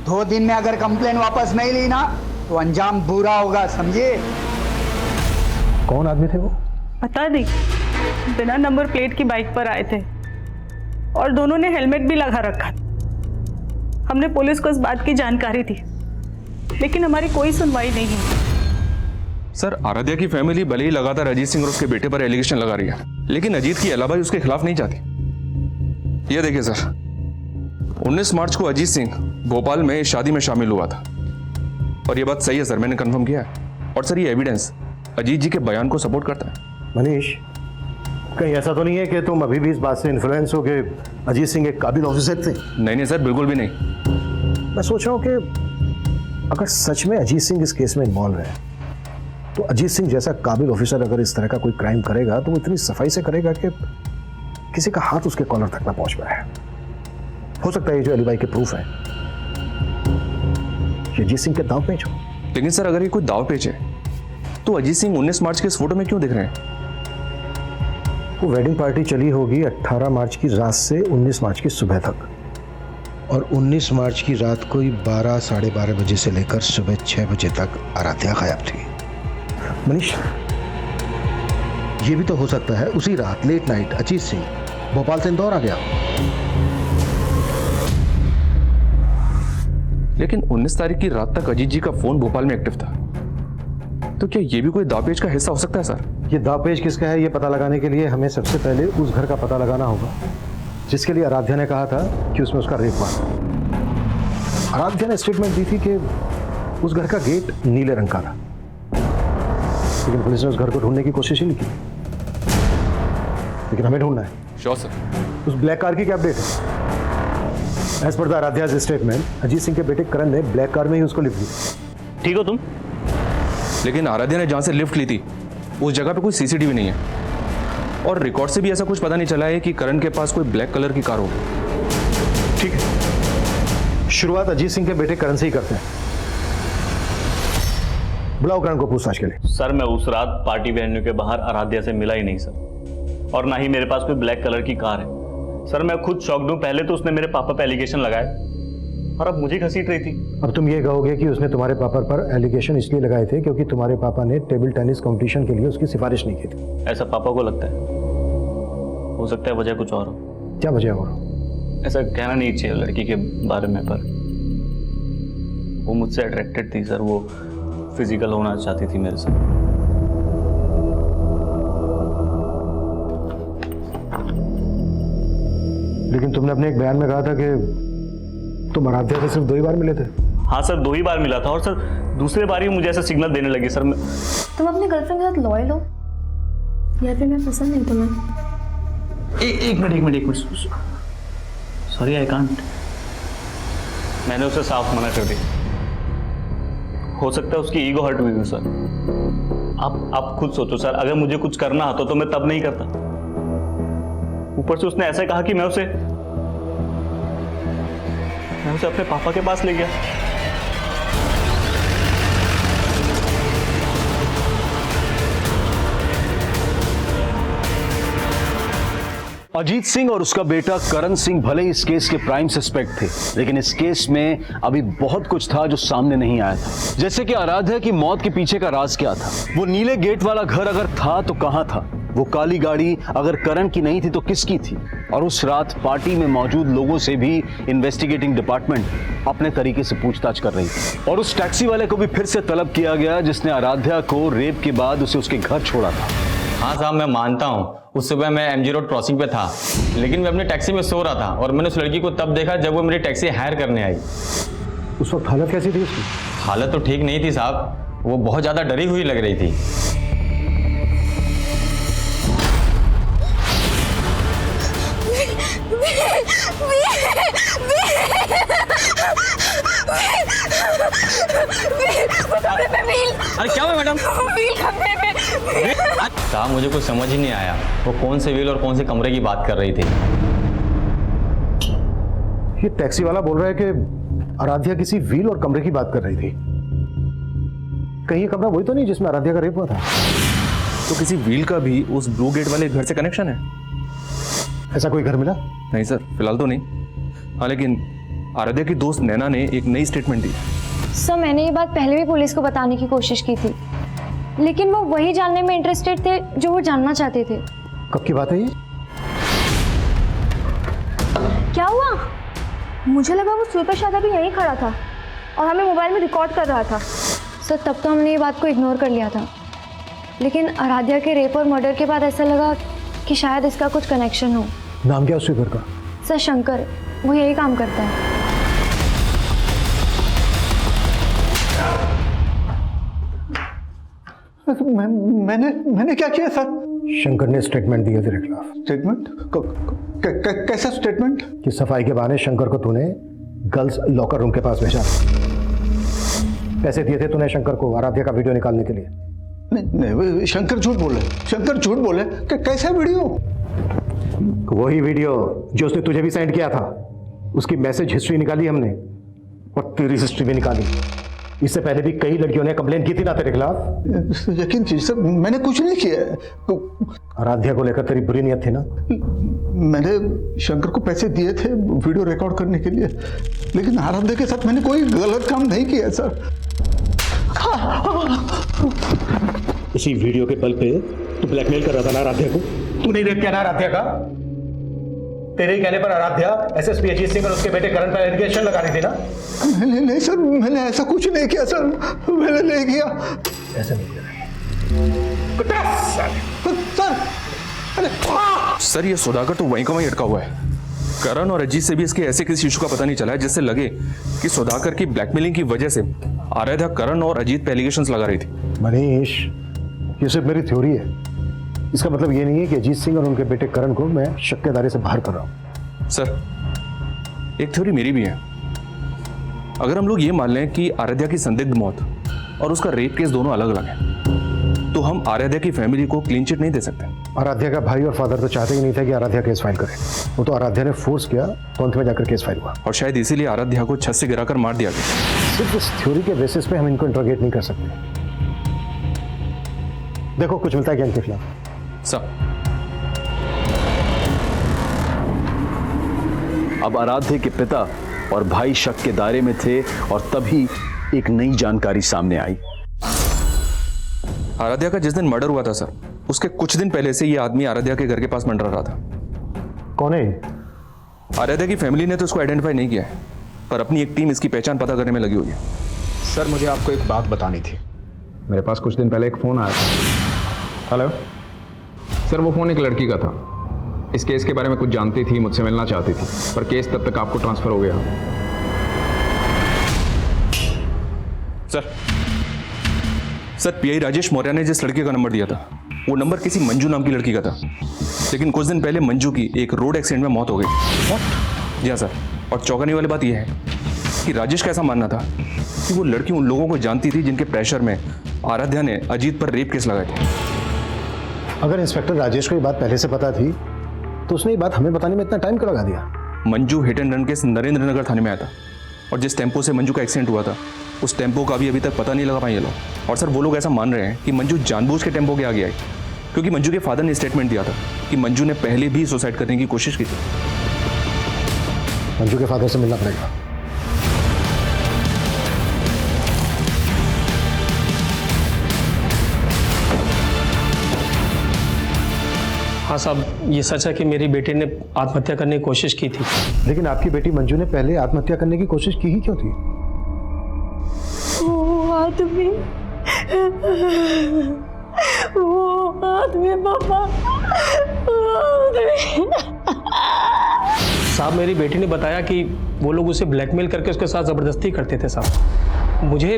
2 दिन में अगर कंप्लेन वापस नहीं ली ना तो अंजाम बुरा होगा, समझे? कौन आदमी थे वो? पता नहीं, बिना नंबर प्लेट की बाइक पर आए थे और दोनों ने हेलमेट भी लगा रखा था। हमने पुलिस को इस बात की जानकारी दी, लेकिन हमारी कोई सुनवाई नहीं हुई। सर आराध्या की फैमिली भले ही लगातार अजीत सिंह और उसके बेटे पर एलिगेशन लगा रही है, लेकिन अजीत की अलाबाई उसके खिलाफ नहीं जाती। ये देखिए सर, 19 मार्च को अजीत सिंह भोपाल में शादी में शामिल हुआ था, और ये बात सही है सर, मैंने कंफर्म किया है। और सर ये एविडेंस अजीत जी के बयान को सपोर्ट करता है। मनीष, कहीं ऐसा तो नहीं है कि तुम अभी भी इस बात से इन्फ्लुएंस हो कि अजीत सिंह एक काबिल ऑफिसर थे? नहीं सर, बिल्कुल भी नहीं। मैं सोच रहा हूँ कि अगर सच में अजीत सिंह इस केस में इन्वॉल्व है, तो अजीत सिंह जैसा काबिल ऑफिसर अगर इस तरह का कोई क्राइम करेगा तो वो इतनी सफाई से करेगा कि किसी का हाथ उसके कॉलर तक ना पहुंच पाए। हो सकता है ये जो अलीबाई के प्रूफ है ये अजीत सिंह के दांव पेच हो। लेकिन सर अगर ये कोई दाव पेच है तो अजीत सिंह 19 मार्च के इस फोटो में क्यों दिख रहे हैं? वो वेडिंग पार्टी चली होगी 18 मार्च की रात से 19 मार्च की सुबह तक, और 19 मार्च की रात को ही 12 साढ़े 12 बजे से लेकर सुबह 6 बजे तक आराध्या गायब थी। मनीष, ये भी तो हो सकता है उसी रात लेट नाइट अजीत सिंह भोपाल से इंदौर आ गया। लेकिन 19 तारीख की रात तक अजीत जी का फोन भोपाल में एक्टिव था, तो क्या ये भी कोई दावपेच का हिस्सा हो सकता है सर? ये दावपेच किसका है ये पता लगाने के लिए हमें सबसे पहले उस घर का पता लगाना होगा जिसके लिए आराध्या ने कहा था कि उसमें उसका रेप हुआ। आराध्या ने स्टेटमेंट दी थी कि उस घर का गेट नीले रंग का था, लेकिन पुलिस ने उस घर को ढूंढने की कोशिश ही नहीं की। लेकिन हमें ढूंढना है। Sure sir. उस ब्लैक कार की क्या अपडेट है? As per the Aaradhya's statement Ajit Singh के बेटे करण ने ब्लैक कार में ही उसको लिफ्ट दी। ठीक हो तुम? लेकिन आराध्या ने जहां से लिफ्ट ली थी उस जगह पे कोई सीसीटीवी नहीं है, और रिकॉर्ड से भी ऐसा कुछ पता नहीं चला है कि करण के पास कोई ब्लैक कलर की कार हो। ठीक है, शुरुआत अजीत सिंह के बेटे करण से ही करते हैं। बुलाओ करण को पूछताछ के लिए। सर मैं उस रात पार्टी वेन्यू के बाहर आराध्या से मिला ही नहीं सर, और ना ही मेरे पास कोई ब्लैक कलर की कार है। सर मैं खुद शॉक्ड हूं, पहले तो उसने मेरे पापा पे एलिगेशन लगाए और अब मुझे घसीट रही थी। अब तुम ये कहोगे कि उसने तुम्हारे पापा पर एलिगेशन इसलिए लगाए थे क्योंकि तुम्हारे पापा ने टेबल टेनिस कंपटीशन के लिए उसकी सिफारिश नहीं की थी। ऐसा पापा को लगता है, हो सकता है वजह कुछ और हो। क्या वजह हो? ऐसा कहना नहीं चाहिए लड़की के बारे में, पर वो मुझसे अट्रैक्टेड थी सर, वो फिजिकल होना चाहती थी मेरे साथ। लेकिन तुमने अपने एक बयान में कहा था कि तुम आराध्या से सिर्फ 2 ही बार मिले थे। हाँ सर 2 ही बार मिला था, और सर दूसरे बार ही मुझे ऐसा सिग्नल देने लगी सर। तुम अपनी गर्लफ्रेंड के साथ लॉयल हो या फिर मैं पसंद नहीं तुम्हें? एक मिनट सॉरी आई कांट। मैंने उसे साफ मना कर दिया। हो सकता है उसकी ईगो हर्ट हुई हो सर। आप खुद सोचो सर, अगर मुझे कुछ करना आता तो मैं तब नहीं करता। ऊपर से उसने ऐसे कहा कि मैं उसे अपने पापा के पास ले गया। अजीत सिंह और उसका बेटा करण सिंह भले ही इस केस के प्राइम सस्पेक्ट थे, लेकिन इस केस में अभी बहुत कुछ था जो सामने नहीं आया था। जैसे कि आराध्या की मौत के पीछे का राज क्या था, वो नीले गेट वाला घर अगर था तो कहां था, वो काली गाड़ी अगर करण की नहीं थी तो किसकी थी, और उस रात पार्टी में मौजूद लोगों से भी इन्वेस्टिगेटिंग डिपार्टमेंट अपने तरीके से पूछताछ कर रही थी। और उस टैक्सी वाले को भी फिर से तलब किया गया जिसने आराध्या को रेप के बाद उसे उसके घर छोड़ा था। हाँ साहब मैं मानता हूँ, उस सुबह मैं MG रोड क्रॉसिंग पे था, लेकिन मैं अपनी टैक्सी में सो रहा था और मैंने उस लड़की को तब देखा जब वो मेरी टैक्सी हायर करने आई। उस वक्त हालत कैसी थी उसकी? हालत तो ठीक नहीं थी साहब, वो बहुत ज़्यादा डरी हुई लग रही थी। अरे क्या हुआ मैडम? साहब मुझे कुछ समझ ही नहीं आया, वो कौन से व्हील और कौन से कमरे की बात कर रही थी। ये टैक्सी वाला बोल रहा है कि आराध्या किसी व्हील और कमरे की बात कर रही थी। कहीं ये कमरा वही तो नहीं जिसमें आराध्या का रेप हुआ था? तो किसी व्हील का भी उस ब्लू गेट वाले घर से कनेक्शन है? ऐसा कोई घर मिला? नहीं सर, फिलहाल तो नहीं। हाँ लेकिन आराध्या की दोस्त नैना ने एक नई स्टेटमेंट दी। सर मैंने ये बात पहले भी पुलिस को बताने की कोशिश की थी, लेकिन वो वही जानने में इंटरेस्टेड थे जो वो जानना चाहते थे। कब की बात है ये? क्या हुआ? मुझे लगा वो सुपर शादा भी यहीं खड़ा था और हमें मोबाइल में रिकॉर्ड कर रहा था। सर तब तो हमने ये बात को इग्नोर कर लिया था, लेकिन आराध्या के रेप और मर्डर के बाद ऐसा लगा कि शायद इसका कुछ कनेक्शन हो। नाम क्या उसके घर का? सर शंकर, वो यही काम करता है। मैंने क्या किया सर? शंकर ने स्टेटमेंट दिया तेरे खिलाफ। स्टेटमेंट? कैसा स्टेटमेंट? कि सफाई के बहाने शंकर को तूने गर्ल्स लॉकर रूम के पास भेजा। पैसे दिए थे तूने शंकर को आराध्या का वीडियो निकालने के लिए। नहीं, शंकर झूठ बोले। शंकर झूठ बोले। कैसा वीडियो? वही वीडियो जो उसने तुझे भी सेंड किया था। उसकी मैसेज हिस्ट्री निकाली हमने और तेरी हिस्ट्री भी निकाली। इससे पहले भी कई लड़कियों ने कंप्लेन की थी ना तेरे खिलाफ। यकीन कीजिए सर, मैंने कुछ नहीं किया। आराध्या को लेकर तेरी बुरी नियत थी ना? मैंने शंकर को पैसे दिए थे वीडियो रिकॉर्ड करने के लिए, लेकिन आराध्या के साथ मैंने कोई गलत काम नहीं किया सर। इसी वीडियो के बल पे तू ब्लैकमेल कर रहा था ना आराध्या को? तू नहीं रेप किया ना आराध्या का? तेरे ही कहने पर आराध्या एसएसपी अजीत सिंह और उसके बेटे करण पर एलिगेशन लगा रही थी ना? नहीं सर, मैंने ऐसा कुछ नहीं किया सर। मैंने नहीं किया। ऐसा नहीं किया सर ये सुधाकर तो वहीं का वहीं अटका हुआ है। करण और अजीत से भी इसके ऐसे किसी इशू का पता नहीं चला है जिससे लगे कि सुधाकर की ब्लैकमेलिंग की वजह से आराध्या करण और अजीत पे एलिगेशंस लगा रही थी। मनीष, ये सिर्फ मेरी थ्योरी है। इसका मतलब ये नहीं है कि अजीत सिंह और उनके बेटे करण को मैं शक के दायरे से बाहर कर रहा हूं। सर एक थ्योरी मेरी भी है। अगर हम लोग ये मान लें कि आराध्या की संदिग्ध मौत और उसका रेप केस दोनों अलग अलग हैं, तो हम आराध्या की फैमिली को क्लीन चिट नहीं दे सकते। आराध्या का भाई और फादर तो चाहते ही नहीं थे कि आराध्या केस फाइल करे। वो तो आराध्या ने फोर्स किया तो अंत में जाकर केस फाइल हुआ। और शायद इसीलिए आराध्या को छत से गिराकर मार दिया गया। सिर्फ इस थ्योरी के बेसिस पे हम इनको इंट्रोगेट नहीं कर सकते। देखो कुछ मिलता है क्या इनके खिलाफ? अब आराध्य के पिता और भाई शक के दायरे में थे और तभी एक नई जानकारी सामने आई। आराध्या का जिस दिन मर्डर हुआ था सर, उसके कुछ दिन पहले से ये आदमी आराध्या के घर के पास मंडरा रहा था। कौन है? आराध्या की फैमिली ने तो उसको आइडेंटिफाई नहीं किया है, पर अपनी एक टीम इसकी पहचान पता करने में लगी हुई है। सर मुझे आपको एक बात बतानी थी। मेरे पास कुछ दिन पहले एक फ़ोन आया था। हेलो सर, वो फ़ोन एक लड़की का था। इस केस के बारे में कुछ जानती थी, मुझसे मिलना चाहती थी, पर केस तब तक आपको ट्रांसफ़र हो गया। सर पीआई राजेश मौर्य ने जिस लड़के का नंबर दिया था, वो नंबर किसी मंजू नाम की लड़की का था। लेकिन कुछ दिन पहले मंजू की एक रोड एक्सीडेंट में मौत हो गई। जी हाँ सर। और चौंकाने वाली बात यह है कि राजेश का ऐसा मानना था कि वो लड़की उन लोगों को जानती थी जिनके प्रेशर में आराध्या ने अजीत पर रेप केस लगाए थे। अगर इंस्पेक्टर राजेश को ये बात पहले से पता थी तो उसने ये बात हमें बताने में इतना टाइम क्यों लगा दिया? Manju hit and run case Narendra Nagar थाने में आया था और जिस टेम्पो से मंजू का एक्सीडेंट हुआ था उस टेम्पो का भी अभी तक पता नहीं लगा पाए ये लोग। और सर वो लोग ऐसा मान रहे हैं कि मंजू जानबूझ के टेम्पो के आगे आई, क्योंकि मंजू के फादर ने स्टेटमेंट दिया था कि मंजू ने पहले भी सुसाइड करने की कोशिश की थी। मंजू के फादर से मिलना पड़ेगा। हाँ साहब, ये सच है कि मेरी बेटी ने आत्महत्या करने की कोशिश की थी। लेकिन आपकी बेटी मंजू ने पहले आत्महत्या करने की कोशिश की ही क्यों थी? वो आदमी पापा, साहब मेरी बेटी ने बताया कि वो लोग उसे ब्लैकमेल करके उसके साथ ज़बरदस्ती करते थे साहब। मुझे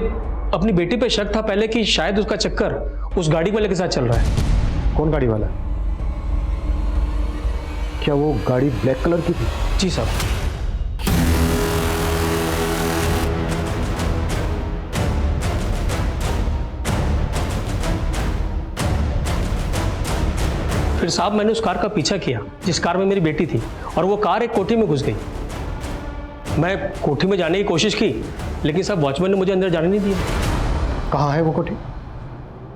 अपनी बेटी पे शक था पहले कि शायद उसका चक्कर उस गाड़ी वाले के साथ चल रहा है। कौन गाड़ी वाला? क्या वो गाड़ी ब्लैक कलर की थी? जी साहब। फिर साहब मैंने उस कार का पीछा किया जिस कार में मेरी बेटी थी, और वो कार एक कोठी में घुस गई। मैं कोठी में जाने की कोशिश की, लेकिन सब वॉचमैन ने मुझे अंदर जाने नहीं दिया। कहाँ है वो कोठी?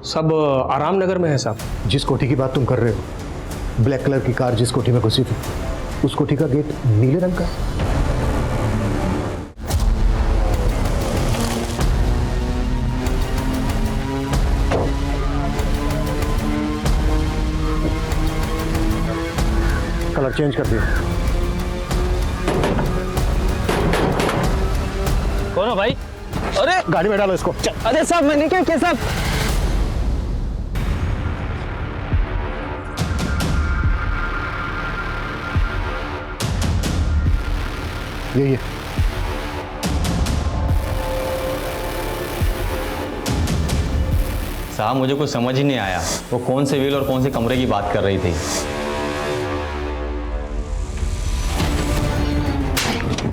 सब आराम नगर में है साहब। जिस कोठी की बात तुम कर रहे हो, ब्लैक कलर की कार जिस कोठी में घुसी थी, उस कोठी का गेट नीले रंग का है। कलर चेंज कर दिया। कौन हो भाई? अरे गाड़ी में डालो इसको। अरे साहब मैंने क्या किया साहब? ये साहब मुझे कुछ समझ ही नहीं आया, वो कौन से व्हील और कौन से कमरे की बात कर रही थी।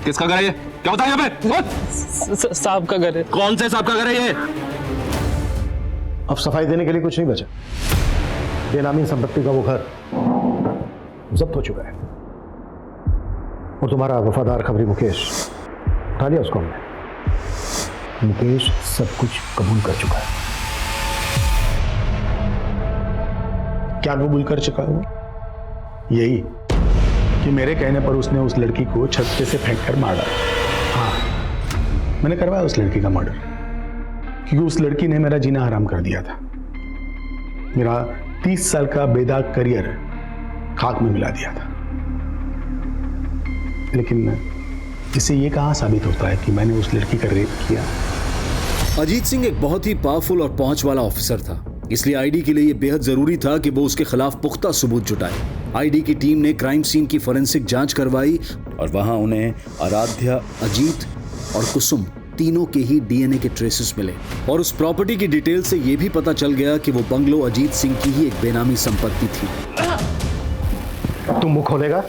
किसका घर है ये? क्या होता है यहाँ पे? साहब का घर है। कौन से साहब का घर है ये? अब सफाई देने के लिए कुछ नहीं बचा। बेनामी संपत्ति का वो घर जब्त हो चुका है और तुम्हारा वफादार खबरी मुकेश उठा लिया उसको हमने। मुकेश सब कुछ कबूल कर चुका है। क्या कबूल कर चुका है वो? यही कि मेरे कहने पर उसने उस लड़की को छत पे से फेंक कर मारा। हाँ, मैंने करवाया उस लड़की का मर्डर क्योंकि उस लड़की ने मेरा जीना हराम कर दिया था। मेरा 30 साल का बेदाग करियर खाक में मिला दिया था। लेकिन इससे ये कहाँ साबित होता है कि मैंने उस लड़की का रेप किया? अजीत सिंह एक बहुत ही पावरफुल और पहुंच वाला ऑफिसर था, इसलिए आईडी के लिए यह बेहद जरूरी था कि वो उसके खिलाफ पुख्ता सबूत जुटाए। आईडी की टीम ने क्राइम सीन की फोरेंसिक जांच करवाई और वहां उन्हें आराध्या, अजीत और कुसुम तीनों के ही डीएनए के ट्रेसेस मिले और उस प्रॉपर्टी की डिटेल से यह भी पता चल गया कि वो बंगलो अजीत सिंह की ही एक बेनामी संपत्ति थी। तुम मुंह खोलेगा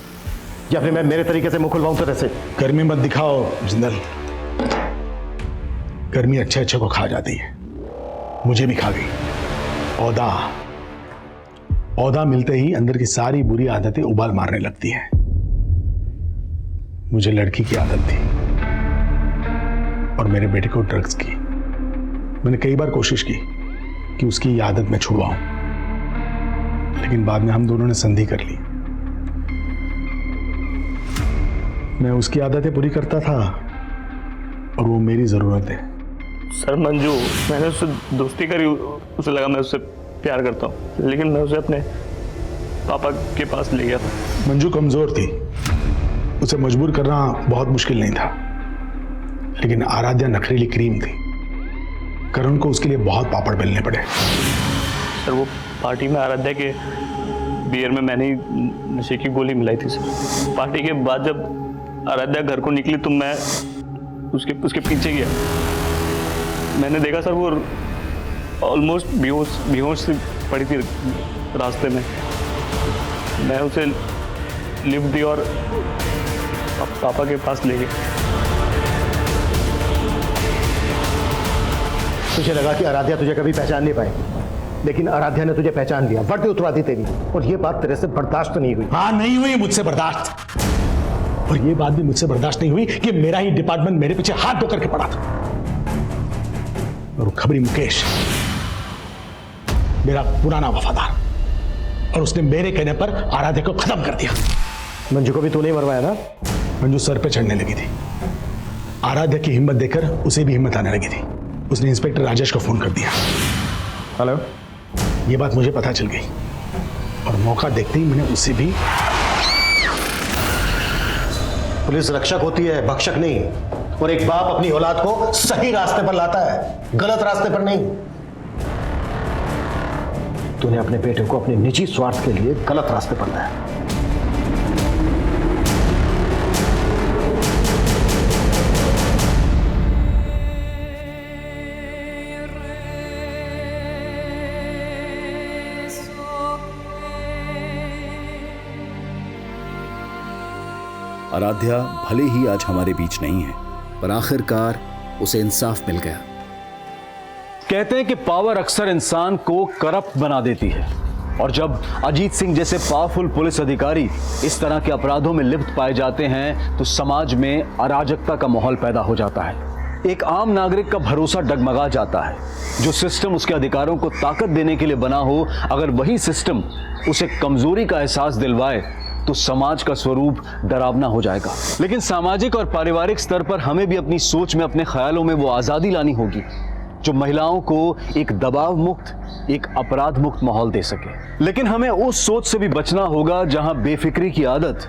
या फिर मैं मेरे तरीके से मुंह खुलवाऊं तेरे से? गर्मी मत दिखाओ जिंदल, गर्मी अच्छे अच्छे को खा जाती है, मुझे भी खा गई। औदा मिलते ही अंदर की सारी बुरी आदतें उबाल मारने लगती हैं। मुझे लड़की की आदत थी और मेरे बेटे को ड्रग्स की। मैंने कई बार कोशिश की कि उसकी ये आदत मैं छुड़वाऊं, लेकिन बाद में हम दोनों ने संधि कर ली। मैं उसकी आदतें पूरी करता था और वो मेरी जरूरत है। सर मंजू, मैंने उससे दोस्ती करी, उसे लगा मैं उससे प्यार करता हूँ, लेकिन मैं उसे अपने पापा के पास ले गया था। मंजू कमजोर थी, उसे मजबूर करना बहुत मुश्किल नहीं था, लेकिन आराध्या नखरीली क्रीम थी। करण को उसके लिए बहुत पापड़ बेलने पड़े। सर वो पार्टी में आराध्या के बियर में मैंने ही नशे की गोली मिलाई थी सर। पार्टी के बाद जब आराध्या घर को निकली तो मैं उसके पीछे गया। मैंने देखा सर वो ऑलमोस्ट बेहोश से पड़ी थी रास्ते में। मैं उसे लिफ्ट दी और पापा के पास ले गए। तुझे लगा कि आराध्या तुझे कभी पहचान नहीं पाएगी, लेकिन आराध्या ने तुझे पहचान लिया, वर्दी उतरा दी तेरी, और ये बात तेरे से बर्दाश्त नहीं हुई। हाँ, नहीं हुई मुझसे बर्दाश्त, और ये बात भी मुझसे बर्दाश्त नहीं हुई कि मेरा ही डिपार्टमेंट मेरे पीछे हाथ धो करके पड़ा था। और वो खबरी मुकेश मेरा पुराना वफादार, और उसने मेरे कहने पर आराध्या को खत्म कर दिया। मंजू को भी तूने मरवाया ना? मंजू सर पे चढ़ने लगी थी। आराध्या की हिम्मत देखकर उसे भी हिम्मत आने लगी थी। उसने इंस्पेक्टर राजेश को फोन कर दिया। हेलो, ये बात मुझे पता चल गई और मौका देखते ही मैंने उसे भी। पुलिस रक्षक होती है, भक्षक नहीं, और एक बाप अपनी औलाद को सही रास्ते पर लाता है, गलत रास्ते पर नहीं। तूने अपने बेटे को अपने निजी स्वार्थ के लिए गलत रास्ते पर लाया। आराध्या भले ही आज हमारे बीच नहीं है, पर आखिरकार उसे इंसाफ मिल गया। कहते हैं कि पावर अक्सर इंसान को करप्ट बना देती है, और जब अजीत सिंह जैसे पावरफुल पुलिस अधिकारी इस तरह के अपराधों में लिप्त पाए जाते हैं तो समाज में अराजकता का माहौल पैदा हो जाता है। एक आम नागरिक का भरोसा डगमगा जाता है। जो सिस्टम उसके अधिकारों को ताकत देने के लिए बना हो, अगर वही सिस्टम उसे कमजोरी का एहसास दिलवाए तो समाज का स्वरूप डरावना हो जाएगा। लेकिन सामाजिक और पारिवारिक स्तर पर हमें भी अपनी सोच में, अपने ख्यालों में वो आजादी लानी होगी जो महिलाओं को एक दबाव मुक्त, एक अपराध मुक्त माहौल दे सके। लेकिन हमें उस सोच से भी बचना होगा जहां बेफिक्री की आदत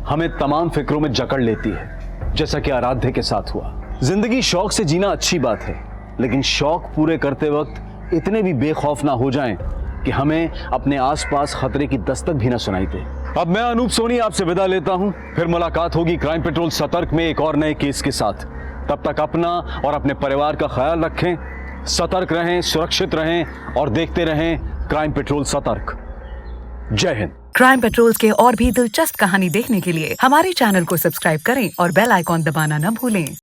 हमें तमाम फिक्रों में जकड़ लेती है, जैसा कि आराध्या के साथ हुआ। जिंदगी शौक से जीना अच्छी बात है, लेकिन शौक पूरे करते वक्त इतने भी बेखौफ ना हो जाएं कि हमें अपने आसपास खतरे की दस्तक भी ना सुनाई दे। अब मैं अनूप सोनी आपसे विदा लेता हूं। फिर मुलाकात होगी क्राइम पेट्रोल सतर्क में एक और नए केस के साथ। तब तक अपना और अपने परिवार का ख्याल रखें, सतर्क रहें, सुरक्षित रहें और देखते रहें क्राइम पेट्रोल सतर्क। जय हिंद। क्राइम पेट्रोल के और भी दिलचस्प कहानी देखने के लिए हमारे चैनल को सब्सक्राइब करें और बेल आइकॉन दबाना न भूलें।